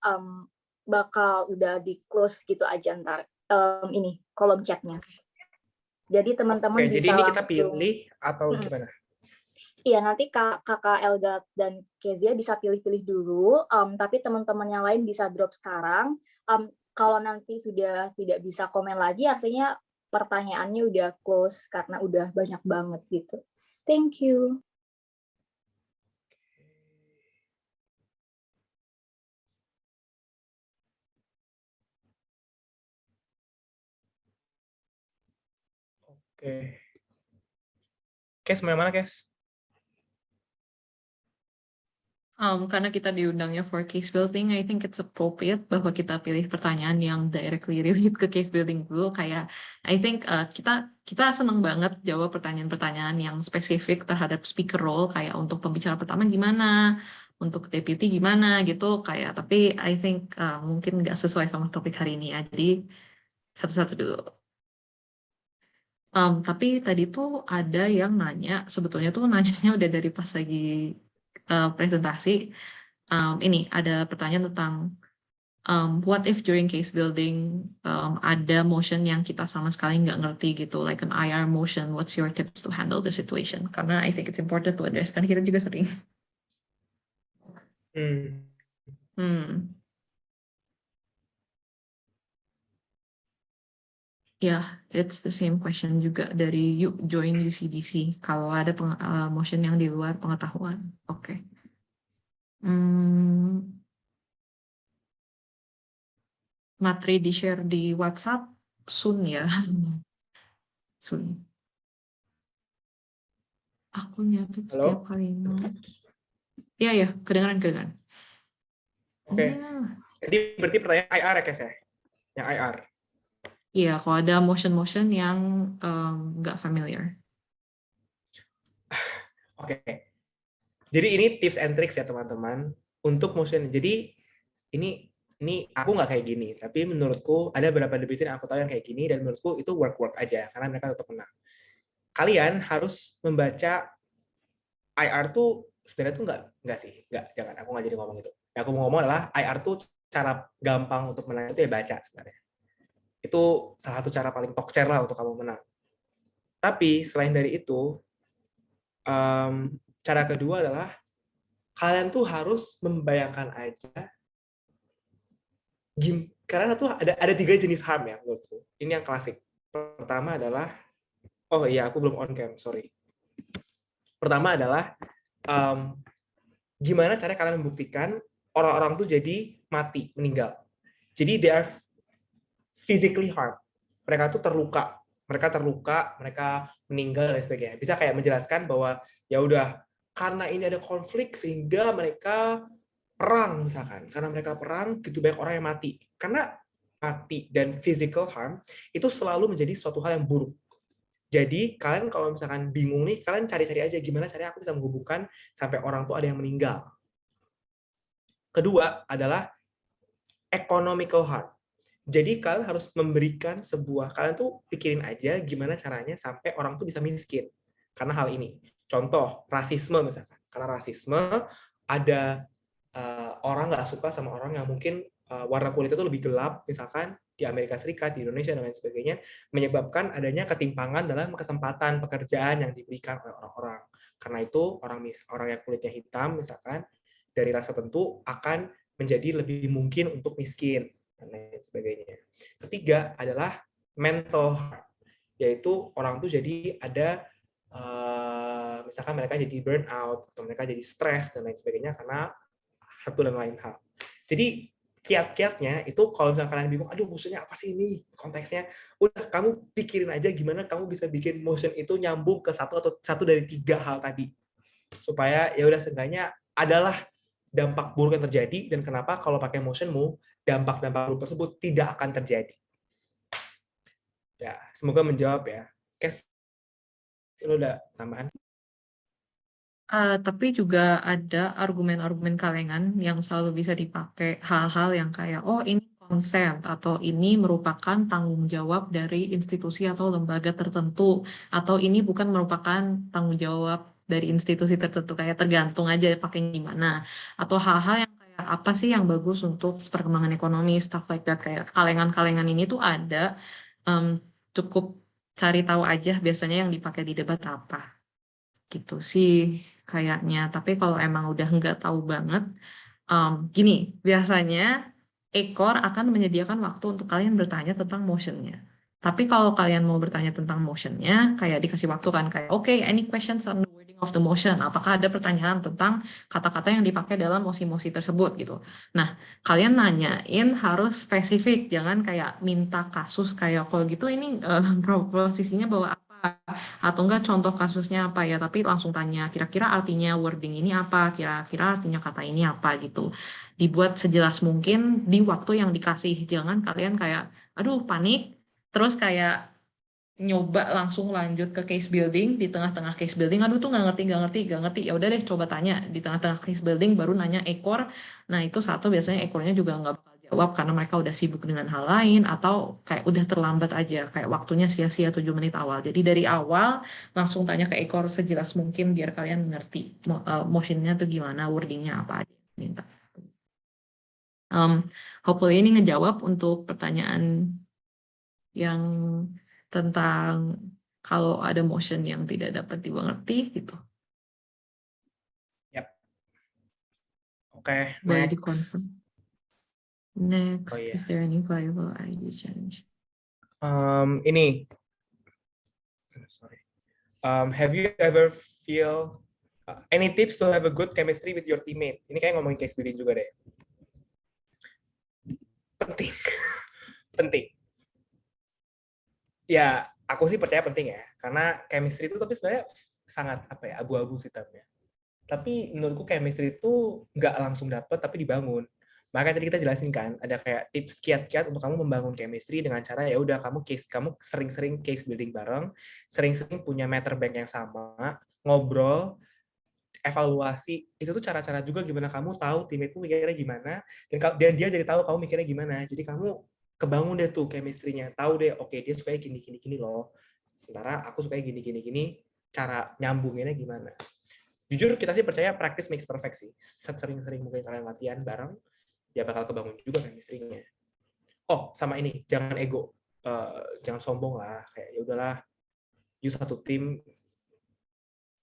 A: bakal udah di close gitu aja ntar ini kolom chatnya. Jadi teman-teman
D: Oke, jadi
A: bisa
D: ini kita
A: langsung
D: pilih atau gimana?
A: Iya, nanti Kakak Elga dan Kezia bisa pilih-pilih dulu, tapi teman-teman yang lain bisa drop sekarang. Kalau nanti sudah tidak bisa komen lagi, artinya pertanyaannya udah close karena udah banyak banget gitu. Thank you.
D: Oke. Kes, mana Kes?
E: Karena kita diundangnya for case building, I think it's appropriate bahwa kita pilih pertanyaan yang directly relate ke case building dulu. Kayak, I think kita seneng banget jawab pertanyaan-pertanyaan yang spesifik terhadap speaker role, kayak untuk pembicara pertama gimana, untuk deputy gimana gitu. Kayak, tapi I think mungkin nggak sesuai sama topik hari ini ya. Jadi satu-satu dulu. Tapi tadi tuh ada yang nanya, sebetulnya tuh nanyanya udah dari pas lagi presentasi. Ini ada pertanyaan tentang what if during case building ada motion yang kita sama sekali nggak ngerti gitu, like an IR motion, what's your tips to handle the situation? Karena I think it's important to address, karena kita juga sering. Yeah, it's the same question juga dari join UCDC. Kalau ada motion yang di luar pengetahuan. Oke. Materi di-share di WhatsApp soon ya. Soon. Aku nyatet setiap kalimat. Ya, kedengaran.
D: Oke. Jadi berarti pertanyaan IR ya, Kes ya? Yang IR.
E: Iya, kalau ada motion-motion yang nggak familiar.
D: Oke. Jadi ini tips and tricks ya teman-teman untuk motion. Jadi ini aku nggak kayak gini, tapi menurutku ada beberapa debitur yang aku tahu yang kayak gini dan menurutku itu work aja karena mereka tetap menang. Kalian harus membaca IR tuh sebenarnya tuh jangan aku nggak jadi ngomong itu. Yang aku mau ngomong adalah IR tuh cara gampang untuk menang itu ya baca sebenarnya. Itu salah satu cara paling tokcer lah untuk kamu menang. Tapi selain dari itu, cara kedua adalah kalian tuh harus membayangkan aja karena tuh ada 3 jenis harm ya menurutku. Ini yang klasik. Pertama adalah aku belum on cam, sorry. Pertama adalah gimana cara kalian membuktikan orang-orang tuh jadi mati, meninggal. Jadi they are physically harmed. Mereka tuh terluka, mereka meninggal dan sebagainya. Bisa kayak menjelaskan bahwa ya udah karena ini ada konflik sehingga mereka perang misalkan. Karena mereka perang, gitu banyak orang yang mati. Karena mati dan physical harm itu selalu menjadi suatu hal yang buruk. Jadi kalian kalau misalkan bingung nih, kalian cari-cari aja gimana caranya aku bisa menghubungkan sampai orang tuh ada yang meninggal. Kedua adalah economical harm. Jadi kalian harus memberikan kalian tuh pikirin aja gimana caranya sampai orang tuh bisa miskin. Karena hal ini. Contoh, rasisme misalkan. Karena rasisme ada orang nggak suka sama orang yang mungkin warna kulitnya tuh lebih gelap, misalkan di Amerika Serikat, di Indonesia, dan lain sebagainya, menyebabkan adanya ketimpangan dalam kesempatan pekerjaan yang diberikan oleh orang-orang. Karena itu, orang yang kulitnya hitam, misalkan, dari ras tertentu akan menjadi lebih mungkin untuk miskin, dan lain sebagainya. Ketiga adalah mental harm, yaitu orang tuh jadi ada misalkan mereka jadi burnout, atau mereka jadi stres, dan lain sebagainya, karena satu dan lain hal. Jadi kiat-kiatnya itu kalau misalnya kalian bingung, aduh motionnya apa sih ini konteksnya, udah kamu pikirin aja gimana kamu bisa bikin motion itu nyambung ke satu dari 3 hal tadi, supaya ya udah seenggaknya adalah dampak buruk yang terjadi, dan kenapa kalau pakai motionmu, dampak-dampak buruk tersebut tidak akan terjadi. Ya, semoga menjawab ya. Kes, lu ada tambahan?
E: Tapi juga ada argumen-argumen kalengan yang selalu bisa dipakai, hal-hal yang kayak, oh ini consent, atau ini merupakan tanggung jawab dari institusi atau lembaga tertentu, atau ini bukan merupakan tanggung jawab dari institusi tertentu, kayak tergantung aja pakainya gimana, atau hal-hal yang kayak apa sih yang bagus untuk perkembangan ekonomi, stuff like that, kayak kalengan-kalengan ini tuh ada, cukup cari tahu aja biasanya yang dipakai di debat apa. Gitu sih kayaknya. Tapi kalau emang udah nggak tahu banget, gini, biasanya Ekor akan menyediakan waktu untuk kalian bertanya tentang motionnya. Tapi kalau kalian mau bertanya tentang motionnya, kayak dikasih waktu kan, kayak okay, any questions on the wording of the motion? Apakah ada pertanyaan tentang kata-kata yang dipakai dalam mosi-mosi tersebut gitu. Nah, kalian nanyain harus spesifik, jangan kayak minta kasus kayak kalau gitu ini posisinya bawa apa, atau enggak contoh kasusnya apa ya, tapi langsung tanya kira-kira artinya wording ini apa, kira-kira artinya kata ini apa gitu. Dibuat sejelas mungkin di waktu yang dikasih, jangan kalian kayak aduh panik terus kayak nyoba langsung lanjut ke case building, di tengah-tengah case building aduh tuh nggak ngerti, ya udah deh coba tanya di tengah-tengah case building baru nanya Ekor. Nah itu satu, biasanya Ekornya juga nggak bakal jawab karena mereka udah sibuk dengan hal lain atau kayak udah terlambat aja, kayak waktunya sia-sia 7 menit awal. Jadi dari awal langsung tanya ke Ekor sejelas mungkin biar kalian ngerti motionnya tuh gimana, wordingnya apa aja minta. Hopefully ini ngejawab untuk pertanyaan yang tentang kalau ada motion yang tidak dapat dimengerti gitu.
D: Yap. Oke,
E: Boleh
D: next.
E: di-confirm. Next,
D: Oh, iya.
E: is there any viable ID challenge?
D: Ini. Sorry. Have you ever feel any tips to have a good chemistry with your teammate? Ini kayak ngomongin case building juga deh. Penting. Penting. Ya, aku sih percaya penting ya. Karena chemistry itu tapi sebenarnya sangat apa ya, abu-abu sih termnya. Tapi menurutku chemistry itu nggak langsung dapet, tapi dibangun. Makanya tadi kita jelasin kan, ada kayak tips kiat-kiat untuk kamu membangun chemistry dengan cara ya udah kamu sering-sering case building bareng, sering-sering punya matter bank yang sama, ngobrol, evaluasi. Itu tuh cara-cara juga gimana kamu tahu teammatemu mikirnya gimana, dan dia jadi tahu kamu mikirnya gimana. Jadi kamu kebangun deh tuh chemistry-nya, tahu deh oke, dia suka gini loh. Sementara aku suka gini, cara nyambunginnya gimana. Jujur kita sih percaya practice makes perfect sih. Sering-sering mungkin kalian latihan bareng, ya bakal kebangun juga chemistry-nya. Oh, sama ini, jangan ego. Jangan sombong lah, kayak ya udahlah, you satu tim,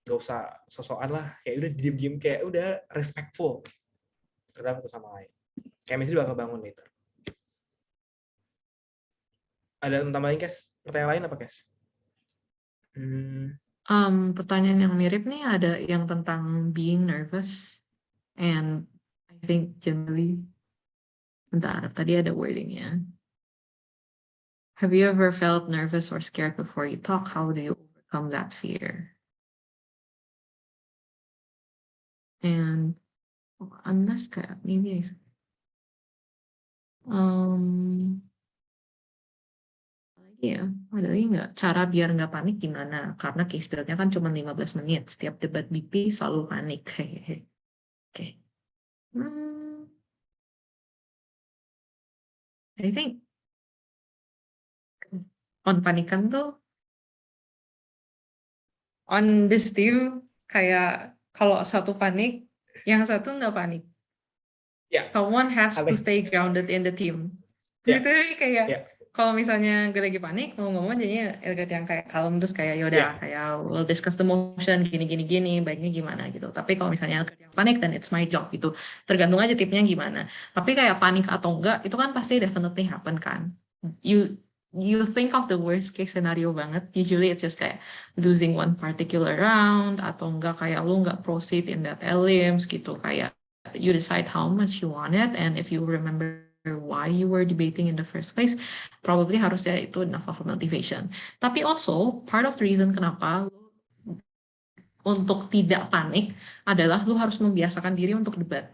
D: gak usah sosokan lah, kayak udah diem-diem, kayak udah respectful terhadap satu sama lain. Chemistry bakal kebangun later. Ada tambahin, Kes? Pertanyaan lain apa, Kes?
E: Pertanyaan yang mirip nih ada yang tentang being nervous, and I think generally, bentar, tadi ada wordingnya. Have you ever felt nervous or scared before you talk? How do you overcome that fear? And unless kayak maybe iya, ada lagi nggak cara biar nggak panik gimana? Karena case build-nya kan cuma 15 menit. Setiap debat BP selalu panik. Oke. I think on panikan tuh on this team kayak kalau satu panik, yang satu nggak panik.
D: Yeah.
E: Someone has to stay grounded in the team.
D: Yeah.
E: Jadi kayak kalau misalnya gue lagi panik mau ngomong jadinya yang kayak kalem terus kayak yaudah kayak we'll discuss the motion gini baiknya gimana gitu. Tapi kalau misalnya yang panik then it's my job gitu. Tergantung aja tipnya gimana. Tapi kayak panik atau enggak itu kan pasti definitely happen kan. You think of the worst case scenario banget. Usually it's just kayak losing one particular round atau enggak kayak lu enggak proceed in that elims gitu, kayak you decide how much you want it, and if you remember why you were debating in the first place, probably harusnya itu enough of a motivation. Tapi also part of the reason kenapa untuk tidak panik adalah lu harus membiasakan diri untuk debat.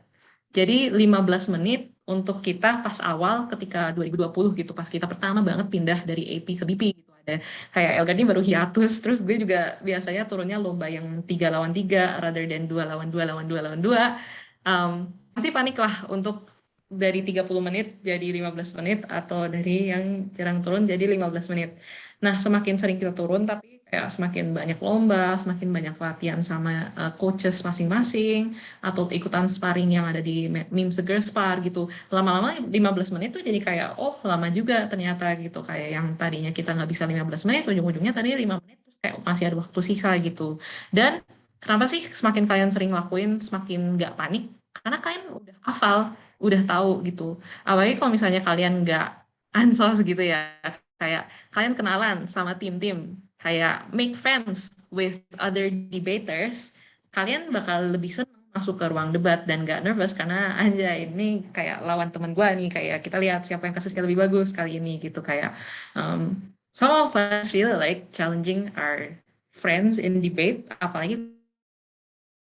E: Jadi 15 menit untuk kita pas awal ketika 2020 gitu, pas kita pertama banget pindah dari AP ke BP gitu. Ada kayak Elgar ini baru hiatus, terus gue juga biasanya turunnya lomba yang 3 lawan 3 rather than 2 lawan 2 lawan 2 lawan 2. Pasti panik lah untuk dari 30 menit jadi 15 menit atau dari yang jarang turun jadi 15 menit. Nah, semakin sering kita turun tapi kayak semakin banyak lomba, semakin banyak latihan sama coaches masing-masing atau ikutan sparring yang ada di Memes the Girl Spar gitu. Lama-lama 15 menit tuh jadi kayak oh lama juga ternyata gitu. Kayak yang tadinya kita nggak bisa 15 menit, ujung-ujungnya tadi 5 menit terus kayak masih ada waktu sisa gitu. Dan kenapa sih semakin kalian sering lakuin semakin nggak panik? Karena kalian udah hafal, udah tahu gitu. Apalagi kalau misalnya kalian nggak ansos gitu ya, kayak kalian kenalan sama tim-tim, kayak make friends with other debaters, kalian bakal lebih senang masuk ke ruang debat dan gak nervous karena anjay ini kayak lawan teman gue nih, kayak kita lihat siapa yang kasusnya lebih bagus kali ini gitu. Kayak some of us really like challenging our friends in debate, apalagi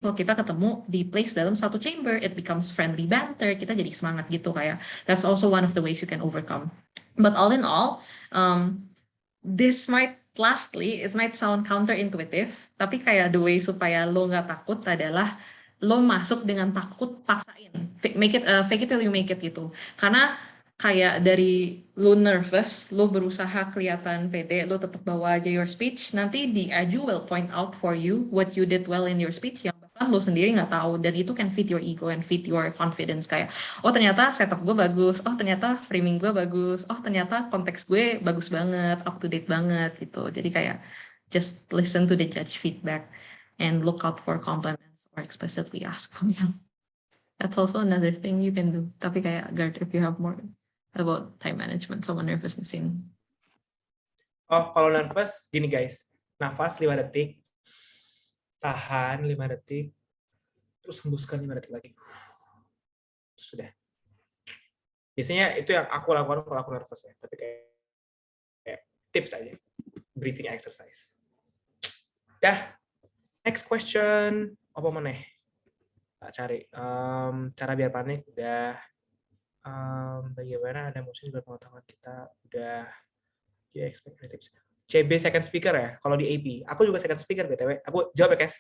E: kalau kita ketemu di place dalam satu chamber, it becomes friendly banter, kita jadi semangat gitu. Kayak that's also one of the ways you can overcome. But all in all, this might lastly, it might sound counterintuitive, tapi kayak the way supaya lo nggak takut adalah lo masuk dengan takut, paksain, fake it till you make it gitu. Karena kayak dari lo nervous, lo berusaha kelihatan pede, lo tetap bawa aja your speech, nanti the Aju will point out for you what you did well in your speech yang bahkan lo sendiri nggak tahu, dan itu can feed your ego and feed your confidence. Kayak oh ternyata setup gue bagus, oh ternyata framing gue bagus, oh ternyata konteks gue bagus banget, up to date banget gitu. Jadi kayak just listen to the judge feedback and look out for compliments or explicitly ask for them. That's also another thing you can do. Tapi kayak Gard, if you have more about time management sama nervousness ini.
D: Oh, kalau nervous, gini guys. Nafas 5 detik, tahan 5 detik, terus hembuskan 5 detik lagi. Terus sudah. Biasanya itu yang aku lakukan kalau aku nervous ya. Tapi kayak tips aja. Breathing exercise. Dah. Next question. Apa mana? Tak cari. Cara biar panik udah. Bagaimana ada musuh di pengetahuan kita udah. Ya, expect tips. CB second speaker ya. Kalau di AP, aku juga second speaker BTW. Aku jawab ya, guys.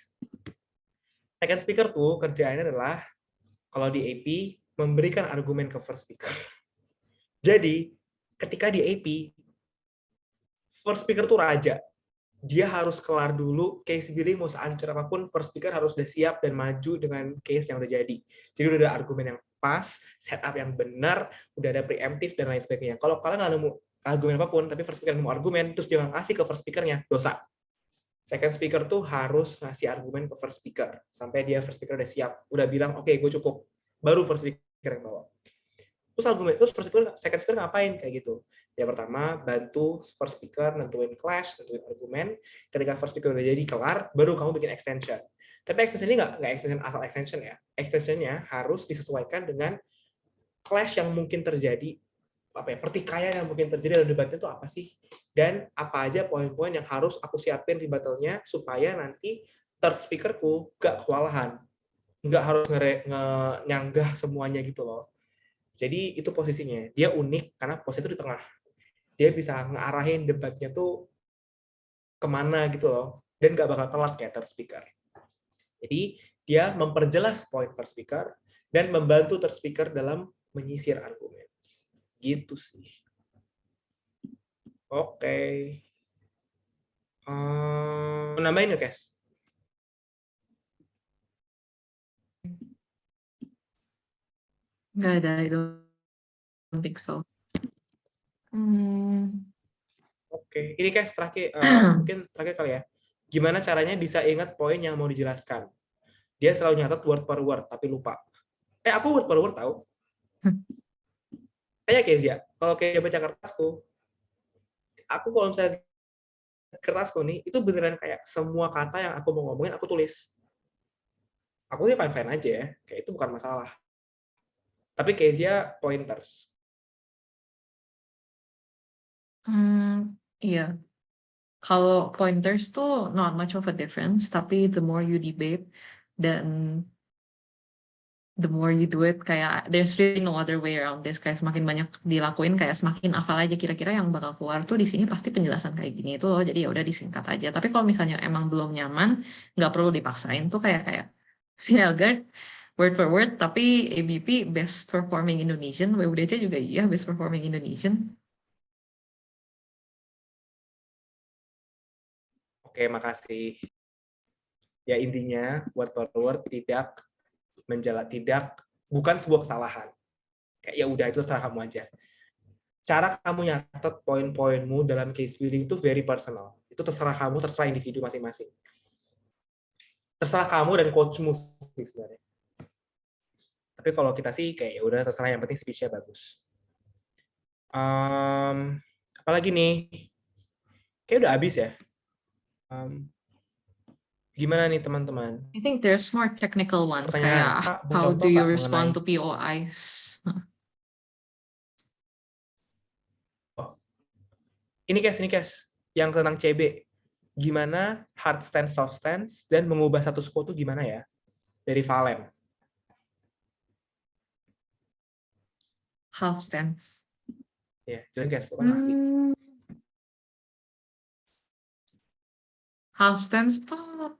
D: Second speaker tuh kerjaannya adalah kalau di AP memberikan argumen ke first speaker. Jadi, ketika di AP first speaker tuh raja. Dia harus kelar dulu case building, mau seancur apapun first speaker harus udah siap dan maju dengan case yang udah jadi. Jadi udah ada argumen yang pas, setup yang benar, udah ada preemptif dan lain sebagainya. Kalau kalian nggak nemu argumen apapun, tapi first speaker nemu argumen, terus jangan kasih ke first speaker-nya, dosa. Second speaker tuh harus ngasih argumen ke first speaker, sampai dia first speaker udah siap, udah bilang, oke, gue cukup. Baru first speaker yang bawa. Terus argumen, terus first speaker, second speaker ngapain kayak gitu? Yang pertama, bantu first speaker nentuin clash, nentuin argumen. Ketika first speaker udah jadi kelar, baru kamu bikin extension. Tapi extension ini nggak extension asal extension ya. Extensionnya harus disesuaikan dengan clash yang mungkin terjadi, pertikaian yang mungkin terjadi dalam debatnya itu apa sih? Dan apa aja poin-poin yang harus aku siapin di battle-nya supaya nanti third speakerku nggak kewalahan. Nggak harus nyanggah semuanya gitu loh. Jadi itu posisinya. Dia unik karena posisi itu di tengah. Dia bisa ngarahin debatnya tuh kemana gitu loh. Dan nggak bakal telat kayak third speaker. Jadi dia memperjelas poin first speaker dan membantu third speaker dalam menyisir argumen. Gitu sih. Oke. Nambahin ya, guys?
E: Nggak ada, I don't think so.
D: Oke, ini guys terakhir, mungkin terakhir kali ya. Gimana caranya bisa ingat poin yang mau dijelaskan? Dia selalu nyatet word per word, tapi lupa. Aku word per word tahu. Kayak Kezia, kalau kayak baca kertasku, aku kalau misalnya kertasku nih, itu beneran kayak semua kata yang aku mau ngomongin, aku tulis. Aku sih fine-fine aja ya, kayak itu bukan masalah. Tapi Kezia pointers.
E: Iya. Kalau pointers tuh not much of a difference, tapi the more you debate dan the more you do it, kayak there's really no other way around this. Kayak semakin banyak dilakuin, kayak semakin hafal aja kira-kira yang bakal keluar tuh di sini pasti penjelasan kayak gini itu loh. Jadi ya udah disingkat aja. Tapi kalau misalnya emang belum nyaman, nggak perlu dipaksain tuh kayak Sielgard word for word, tapi ABP best performing Indonesian, WUDC juga iya best performing Indonesian.
D: Oke, makasih. Ya intinya word for word bukan sebuah kesalahan. Kayak ya udah itu terserah kamu aja. Cara kamu nyatet poin-poinmu dalam case building itu very personal. Itu terserah kamu, terserah individu masing-masing. Terserah kamu dan coachmu sih sebenarnya. Tapi kalau kita sih kayak ya udah terserah, yang penting speech-nya bagus. Apalagi nih? Kayak udah habis ya. Gimana nih teman-teman?
E: I think there's more technical ones,
D: Pertanyaan,
E: kayak
D: Kak, mau
E: how
D: contoh
E: do you
D: nggak
E: respond
D: mengenai-
E: to POIs?
D: Ini case yang tentang CB. Gimana hard stance, soft stance, dan mengubah status quo itu gimana ya? Dari Valen.
E: Half stance.
D: Ya, jadi guys, orang ahli.
E: Half stance tuh,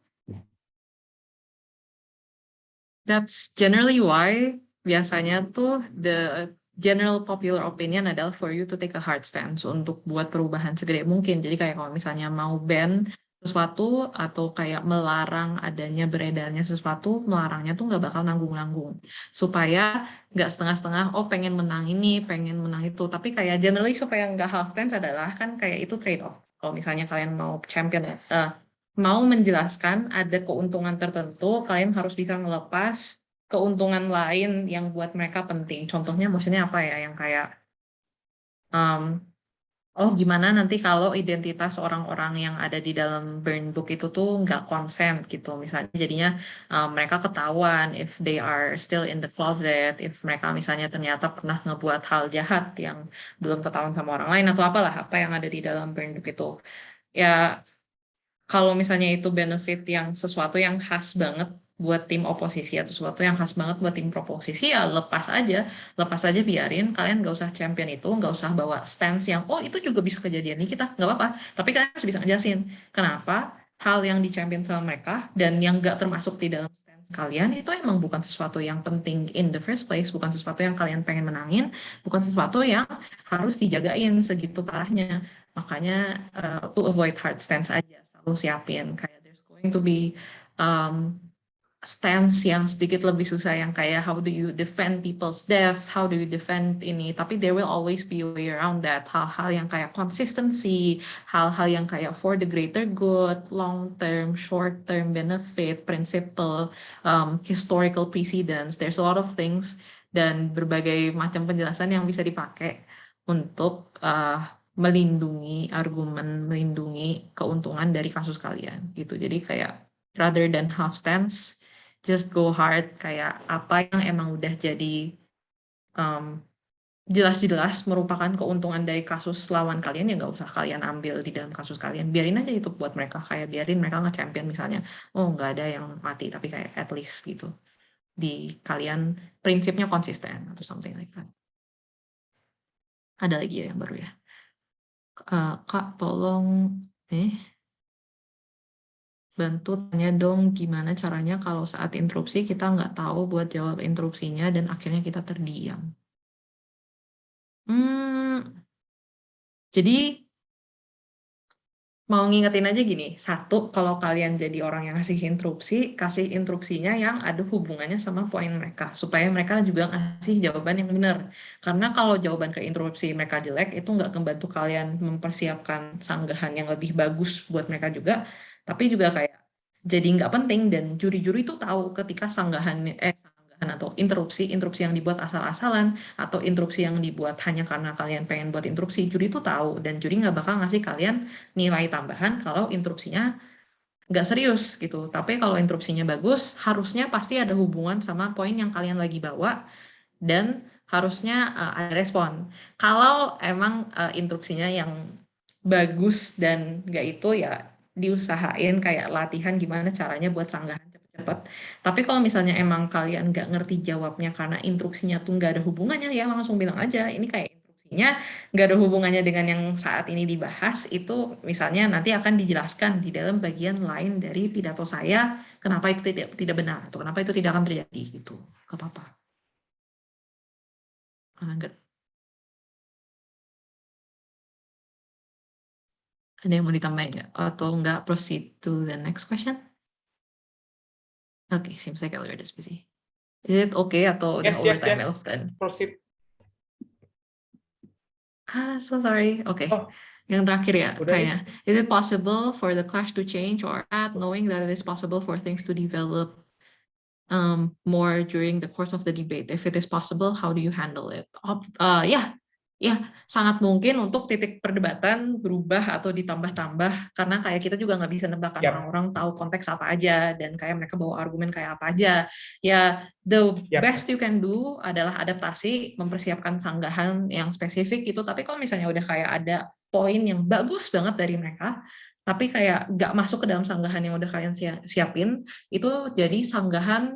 E: that's generally why biasanya tuh the general popular opinion adalah for you to take a hard stance untuk buat perubahan segede mungkin. Jadi kayak kalau misalnya mau ban sesuatu atau kayak melarang adanya beredarnya sesuatu, melarangnya tuh nggak bakal nanggung-nanggung. Supaya nggak setengah-setengah, oh pengen menang ini, pengen menang itu. Tapi kayak generally supaya nggak half stance adalah kan kayak itu trade off. Kalau misalnya kalian mau champion, mau menjelaskan ada keuntungan tertentu, kalian harus bisa melepas keuntungan lain yang buat mereka penting. Contohnya maksudnya apa ya, yang kayak oh gimana nanti kalau identitas orang-orang yang ada di dalam burn book itu tuh nggak consent gitu. Misalnya jadinya mereka ketahuan if they are still in the closet, if mereka misalnya ternyata pernah ngebuat hal jahat yang belum ketahuan sama orang lain atau apalah apa yang ada di dalam burn book itu. Ya kalau misalnya itu benefit yang sesuatu yang khas banget buat tim oposisi atau sesuatu yang khas banget buat tim proposisi, ya lepas aja biarin, kalian nggak usah champion itu, nggak usah bawa stance yang oh itu juga bisa kejadian di kita, nggak apa-apa, tapi kalian harus bisa ngejelasin kenapa hal yang di-champion sama mereka dan yang nggak termasuk di dalam stance kalian itu emang bukan sesuatu yang penting in the first place, bukan sesuatu yang kalian pengen menangin, bukan sesuatu yang harus dijagain segitu parahnya. Makanya to avoid hard stance aja selalu siapin kayak there's going to be stance yang sedikit lebih susah yang kayak how do you defend people's deaths, how do you defend ini, tapi there will always be a way around that. Hal-hal yang kayak consistency, hal-hal yang kayak for the greater good, long term, short term benefit, principle, historical precedence, there's a lot of things dan berbagai macam penjelasan yang bisa dipakai untuk melindungi argumen, melindungi keuntungan dari kasus kalian gitu. Jadi kayak rather than half stance, just go hard, kayak apa yang emang udah jadi jelas-jelas merupakan keuntungan dari kasus lawan kalian, ya nggak usah kalian ambil di dalam kasus kalian, biarin aja itu buat mereka, kayak biarin mereka nge-champion misalnya, oh nggak ada yang mati, tapi kayak at least gitu, di kalian prinsipnya konsisten atau something like that. Ada lagi ya yang baru ya? Kak, tolong bantu tanya dong gimana caranya kalau saat interupsi kita nggak tahu buat jawab interupsinya dan akhirnya kita terdiam. Jadi mau ngingetin aja gini, satu, kalau kalian jadi orang yang ngasih interupsi, kasih interupsinya yang ada hubungannya sama poin mereka, supaya mereka juga ngasih jawaban yang benar. Karena kalau jawaban ke interupsi mereka jelek, itu nggak membantu kalian mempersiapkan sanggahan yang lebih bagus buat mereka juga, tapi juga kayak jadi nggak penting, dan juri-juri itu tahu ketika sanggahan atau interupsi yang dibuat asal-asalan atau interupsi yang dibuat hanya karena kalian pengen buat interupsi, juri itu tahu, dan juri nggak bakal ngasih kalian nilai tambahan kalau interupsinya nggak serius gitu. Tapi kalau interupsinya bagus, harusnya pasti ada hubungan sama poin yang kalian lagi bawa dan harusnya ada respon. Kalau emang interupsinya yang bagus dan nggak itu, ya diusahain kayak latihan gimana caranya buat sanggahan cepet-cepet dapat. Tapi kalau misalnya emang kalian nggak ngerti jawabnya karena instruksinya tuh nggak ada hubungannya, ya langsung bilang aja, ini kayak instruksinya nggak ada hubungannya dengan yang saat ini dibahas, itu misalnya nanti akan dijelaskan di dalam bagian lain dari pidato saya, kenapa itu tidak benar, atau kenapa itu tidak akan terjadi, gitu. Nggak apa-apa. Nggak. Ada yang mau ditambahin nggak? Atau nggak proceed to the next question? Okay, seems like Elliot is busy. Is it okay atau udah overtime then?
D: Proceed.
E: So sorry. Okay.
D: Oh,
E: yang terakhir ya,
D: udah
E: kayaknya. Is it possible for the clash to change or add, knowing that it is possible for things to develop more during the course of the debate? If it is possible, how do you handle it? Ya, sangat mungkin untuk titik perdebatan berubah atau ditambah-tambah, karena kayak kita juga nggak bisa nebak kan orang-orang tahu konteks apa aja, dan kayak mereka bawa argumen kayak apa aja. Ya, the best you can do adalah adaptasi, mempersiapkan sanggahan yang spesifik gitu. Tapi kalau misalnya udah kayak ada poin yang bagus banget dari mereka, tapi kayak nggak masuk ke dalam sanggahan yang udah kalian siapin, itu jadi sanggahan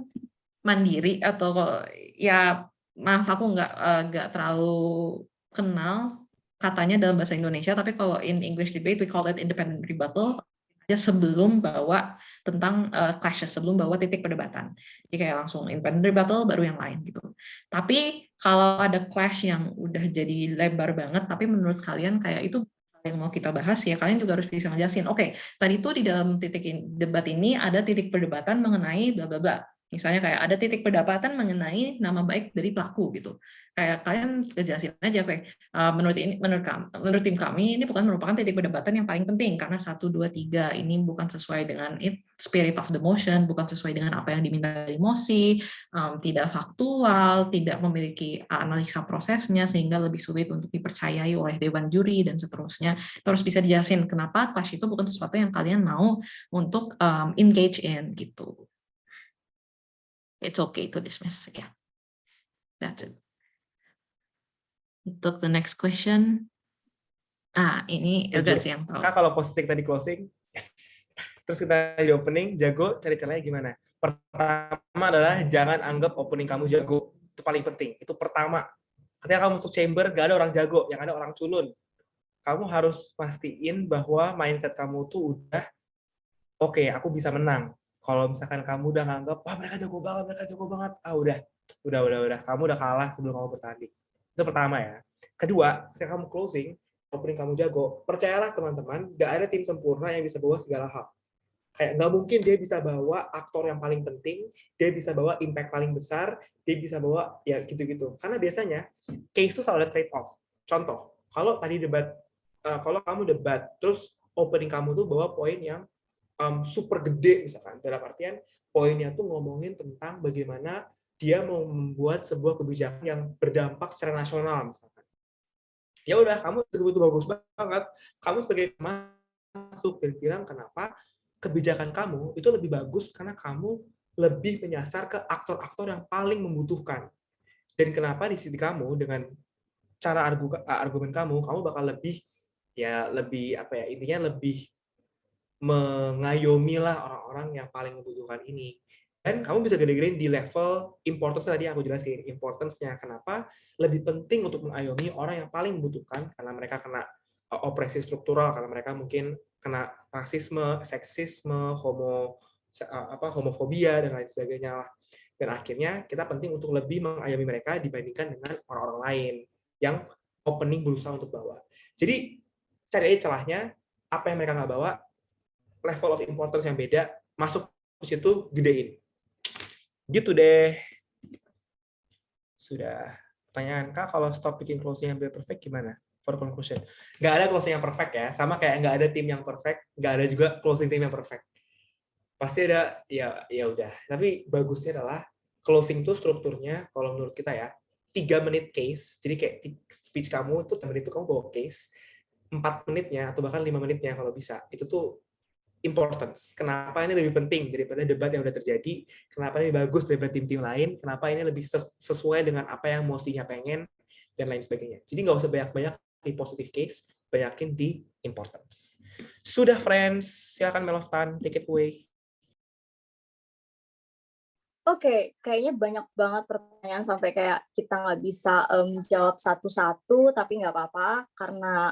E: mandiri, atau ya maaf aku nggak terlalu kenal katanya dalam bahasa Indonesia, tapi kalau in English debate we call it independent rebuttal, aja sebelum bawa tentang clashes, sebelum bawa titik perdebatan. Jadi kayak langsung independent rebuttal baru yang lain gitu. Tapi kalau ada clash yang udah jadi lebar banget, tapi menurut kalian kayak itu yang mau kita bahas, ya kalian juga harus bisa ngejelasin, oke, tadi itu di dalam titik debat ini ada titik perdebatan mengenai bla bla bla. Misalnya kayak ada titik perdebatan mengenai nama baik dari pelaku gitu. Kayak kalian jelasin aja kayak menurut tim kami ini bukan merupakan titik perdebatan yang paling penting karena 1, 2, 3 ini bukan sesuai dengan spirit of the motion, bukan sesuai dengan apa yang diminta emosi, tidak faktual, tidak memiliki analisa prosesnya sehingga lebih sulit untuk dipercayai oleh dewan juri dan seterusnya. Terus bisa dijelasin kenapa clash itu bukan sesuatu yang kalian mau untuk engage in gitu. It's okay to dismiss. Yeah, that's it. Untuk the next question. Ini Elga sih yang tahu.
D: Kak, kalau positif tadi closing, yes. Terus kita di opening, jago, cari caranya gimana? Pertama adalah jangan anggap opening kamu jago. Itu paling penting. Itu pertama. Ketika kamu masuk chamber, gak ada orang jago, yang ada orang culun. Kamu harus pastiin bahwa mindset kamu tuh udah, oke, aku bisa menang. Kalau misalkan kamu udah nganggap, wah mereka jago banget, udah. Kamu udah kalah sebelum kamu bertanding. Itu pertama ya. Kedua, ketika kamu closing, opening kamu jago, percayalah teman-teman, gak ada tim sempurna yang bisa bawa segala hal. Kayak nggak mungkin dia bisa bawa aktor yang paling penting, dia bisa bawa impact paling besar, dia bisa bawa ya gitu-gitu. Karena biasanya case itu selalu ada trade off. Contoh, kalau tadi kalau kamu debat, terus opening kamu tuh bawa poin yang super gede misalkan, dalam artian poinnya tuh ngomongin tentang bagaimana dia mau membuat sebuah kebijakan yang berdampak secara nasional misalkan. Ya udah, kamu betul-betul bagus banget. Kamu sebagai masuk dan bilang kenapa kebijakan kamu itu lebih bagus karena kamu lebih menyasar ke aktor-aktor yang paling membutuhkan. Dan kenapa di sisi kamu dengan cara argumen kamu bakal lebih intinya lebih mengayomi lah orang-orang yang paling membutuhkan ini. Dan kamu bisa gede-gedein di level importance tadi aku jelasin. Importance-nya kenapa lebih penting untuk mengayomi orang yang paling membutuhkan karena mereka kena opresi struktural, karena mereka mungkin kena rasisme, seksisme, homofobia dan lain sebagainya lah. Dan akhirnya kita penting untuk lebih mengayomi mereka dibandingkan dengan orang-orang lain yang opening berusaha untuk bawa. Jadi cari aja celahnya, apa yang mereka nggak bawa, level of importance yang beda, masuk ke situ, gedein. Gitu deh. Sudah. Pertanyaan, Kak, kalau stop bikin closing yang perfect gimana? For conclusion. Nggak ada closing yang perfect ya. Sama kayak nggak ada tim yang perfect, nggak ada juga closing tim yang perfect. Pasti ada, ya udah. Tapi bagusnya adalah closing itu strukturnya, kalau menurut kita ya, 3 menit case. Jadi kayak speech kamu itu 3 menit itu kamu bawa case. 4 menitnya atau bahkan 5 menitnya kalau bisa. Itu tuh importance. Kenapa ini lebih penting daripada debat yang udah terjadi? Kenapa ini bagus daripada tim-tim lain? Kenapa ini lebih sesuai dengan apa yang mestinya pengen dan lain sebagainya. Jadi nggak usah banyak-banyak di positive case, banyakin di importance. Sudah friends, silakan Meloftan, take it away.
A: Oke, kayaknya banyak banget pertanyaan sampai kayak kita nggak bisa jawab satu-satu, tapi nggak apa-apa karena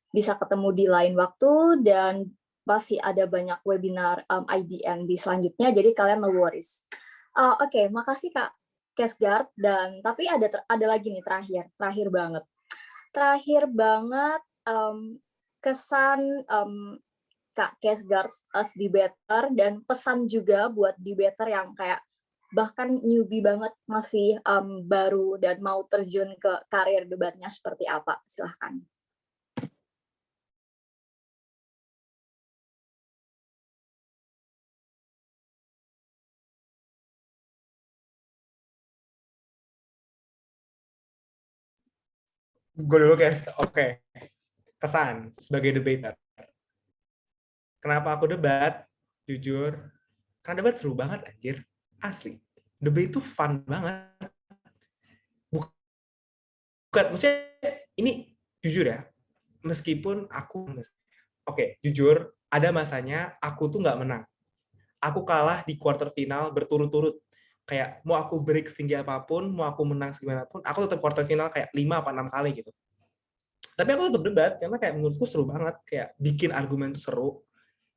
A: bisa ketemu di lain waktu dan pasti ada banyak webinar IDN di selanjutnya, jadi kalian no worries. Oke, makasih Kak Kesgard, dan tapi ada lagi nih terakhir banget. Terakhir banget kesan Kak Kesgard as debater dan pesan juga buat debater yang kayak bahkan newbie banget masih baru dan mau terjun ke karir debatnya seperti apa? Silahkan.
D: Gue dulu guys, oke. Kesan sebagai debater. Kenapa aku debat? Jujur, karena debat seru banget anjir. Asli. Debat itu fun banget. Bukan, maksudnya ini jujur ya, meskipun aku, oke, jujur, ada masanya aku tuh nggak menang. Aku kalah di quarter final berturut-turut. Kayak mau aku break setinggi apapun, mau aku menang segimana pun, aku tetap quarter final kayak 5 apa 6 kali gitu. Tapi aku tetap debat, karena kayak menurutku seru banget. Kayak bikin argumen tuh seru,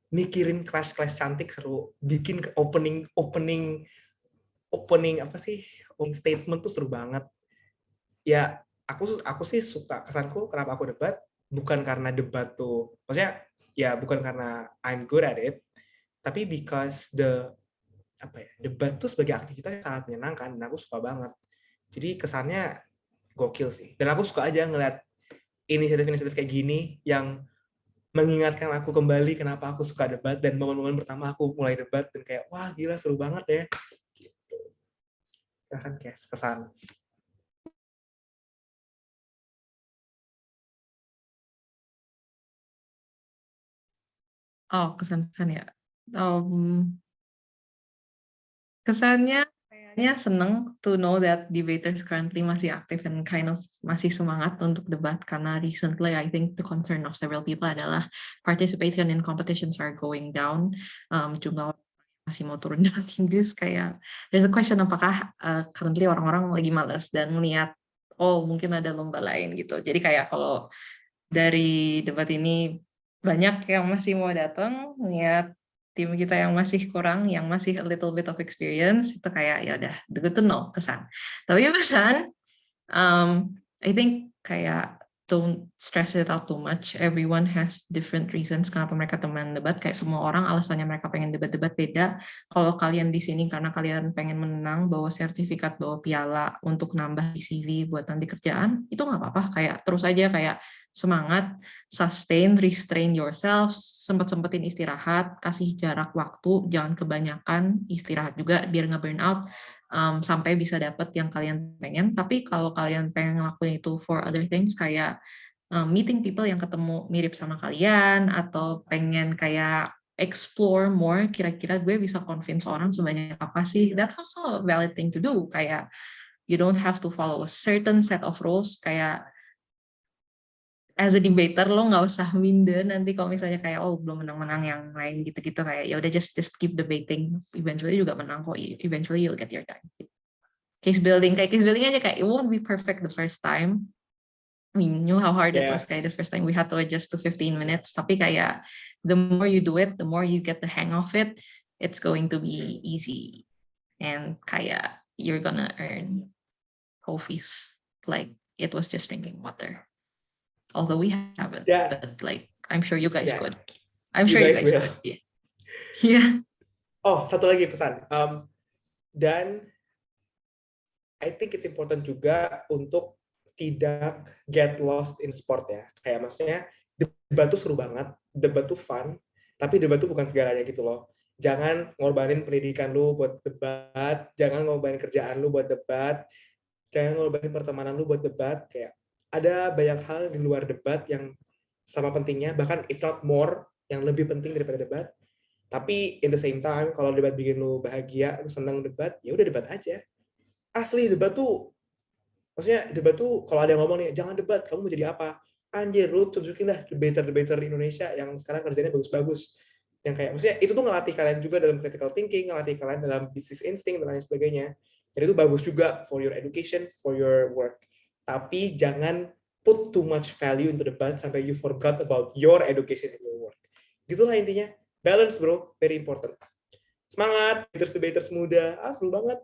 D: mikirin clash-clash cantik seru, bikin opening apa sih, opening statement tuh seru banget. Ya, aku sih suka, kesanku kenapa aku debat, bukan karena debat tuh, maksudnya ya bukan karena I'm good at it, tapi because debat tuh sebagai aktivitas sangat menyenangkan dan aku suka banget. Jadi kesannya gokil sih. Dan aku suka aja ngeliat inisiatif-inisiatif kayak gini yang mengingatkan aku kembali kenapa aku suka debat, dan momen-momen pertama aku mulai debat dan kayak wah gila seru banget ya. Gitu. Silahkan Kes, kesan.
E: Oh, kesan-kesan ya. Kesannya kayaknya seneng to know that debaters currently masih aktif and kind of masih semangat untuk debat, karena recently I think the concern of several people adalah participation in competitions are going down. Jumlah orang masih mau turun dengan tinggi, kayak there's a question apakah currently orang-orang lagi malas dan melihat oh mungkin ada lomba lain gitu. Jadi kayak kalau dari debat ini banyak yang masih mau datang, lihat tim kita yang masih kurang, yang masih a little bit of experience, itu kayak ya udah good to know, kesan. Tapi pesan, I think kayak don't stress it out too much. Everyone has different reasons kenapa mereka teman debat. Kayak semua orang alasannya mereka pengen debat-debat beda. Kalau kalian di sini karena kalian pengen menang, bawa sertifikat, bawa piala untuk nambah di CV buat nanti kerjaan, itu nggak apa-apa. Kayak terus aja kayak semangat, sustain, restrain yourself, sempetin istirahat, kasih jarak waktu, jangan kebanyakan, istirahat juga biar nggak burn out. Sampai bisa dapat yang kalian pengen. Tapi kalau kalian pengen ngelakuin itu for other things, kayak meeting people yang ketemu mirip sama kalian, atau pengen kayak explore more, kira-kira gue bisa convince orang sebanyak apa sih, that's also a valid thing to do. Kayak you don't have to follow a certain set of rules. Kayak as a debater lo nggak usah minder nanti kalau misalnya kayak oh belum menang-menang yang lain gitu-gitu, kayak ya udah just keep debating, eventually juga menang kok, eventually you'll get your time. Case building aja kayak it won't be perfect the first time. I mean, you know how hard it was kayak the first time we had to adjust to 15 minutes, tapi kayak the more you do it, the more you get the hang of it, it's going to be easy, and kayak you're gonna earn trophies like it was just drinking water. Although we haven't, but like I'm sure you guys could. I'm sure you guys could. Yeah. Yeah.
D: Oh, satu lagi pesan. Dan I think it's important juga untuk tidak get lost in sport ya. Kayak maksudnya debat tuh seru banget, debat tuh fun, tapi debat tuh bukan segalanya gitu loh. Jangan ngorbanin pendidikan lu buat debat, jangan ngorbanin kerjaan lu buat debat, jangan ngorbanin pertemanan lu buat debat. Kayak ada banyak hal di luar debat yang sama pentingnya, bahkan if not more, yang lebih penting daripada debat. Tapi in the same time, kalau debat bikin lu bahagia, lu senang debat, ya udah debat aja. Asli debat tuh, maksudnya debat tuh kalau ada yang ngomong nih, jangan debat, kamu mau jadi apa? Anjir, lu tunjukin lah debater-debater Indonesia yang sekarang kerjanya bagus-bagus. Yang kayak maksudnya itu tuh ngelatih kalian juga dalam critical thinking, ngelatih kalian dalam business instinct dan lain sebagainya. Jadi itu bagus juga for your education, for your work. Tapi jangan put too much value into the bud sampai you forgot about your education and your work. Gitulah intinya. Balance bro, very important. Semangat, debaters muda. Seru banget.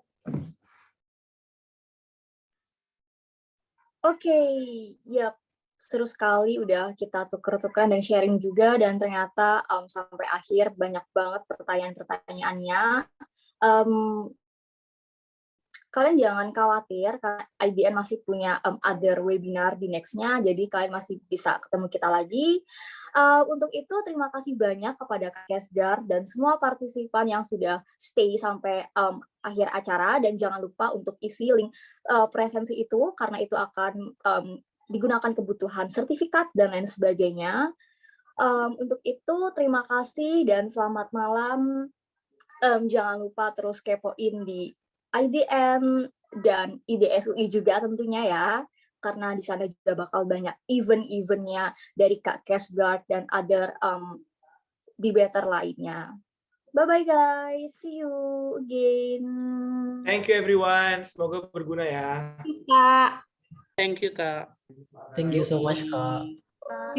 A: Oke, ya seru sekali udah kita tuker-tukeran dan sharing juga, dan ternyata sampai akhir banyak banget pertanyaan-pertanyaannya. Kalian jangan khawatir, karena IDN masih punya other webinar di next-nya, jadi kalian masih bisa ketemu kita lagi. Untuk itu, terima kasih banyak kepada Kak Kesdar dan semua partisipan yang sudah stay sampai akhir acara, dan jangan lupa untuk isi link presensi itu, karena itu akan digunakan kebutuhan sertifikat dan lain sebagainya. Untuk itu, terima kasih dan selamat malam. Jangan lupa terus kepoin di IDN dan IDSUI juga tentunya ya, karena di sana juga bakal banyak event-eventnya dari Kak Kesgard dan other debater lainnya. Bye-bye guys, see you again.
D: Thank you everyone, semoga berguna ya.
A: Kak.
G: Thank you, Kak.
C: Thank you so much, Kak.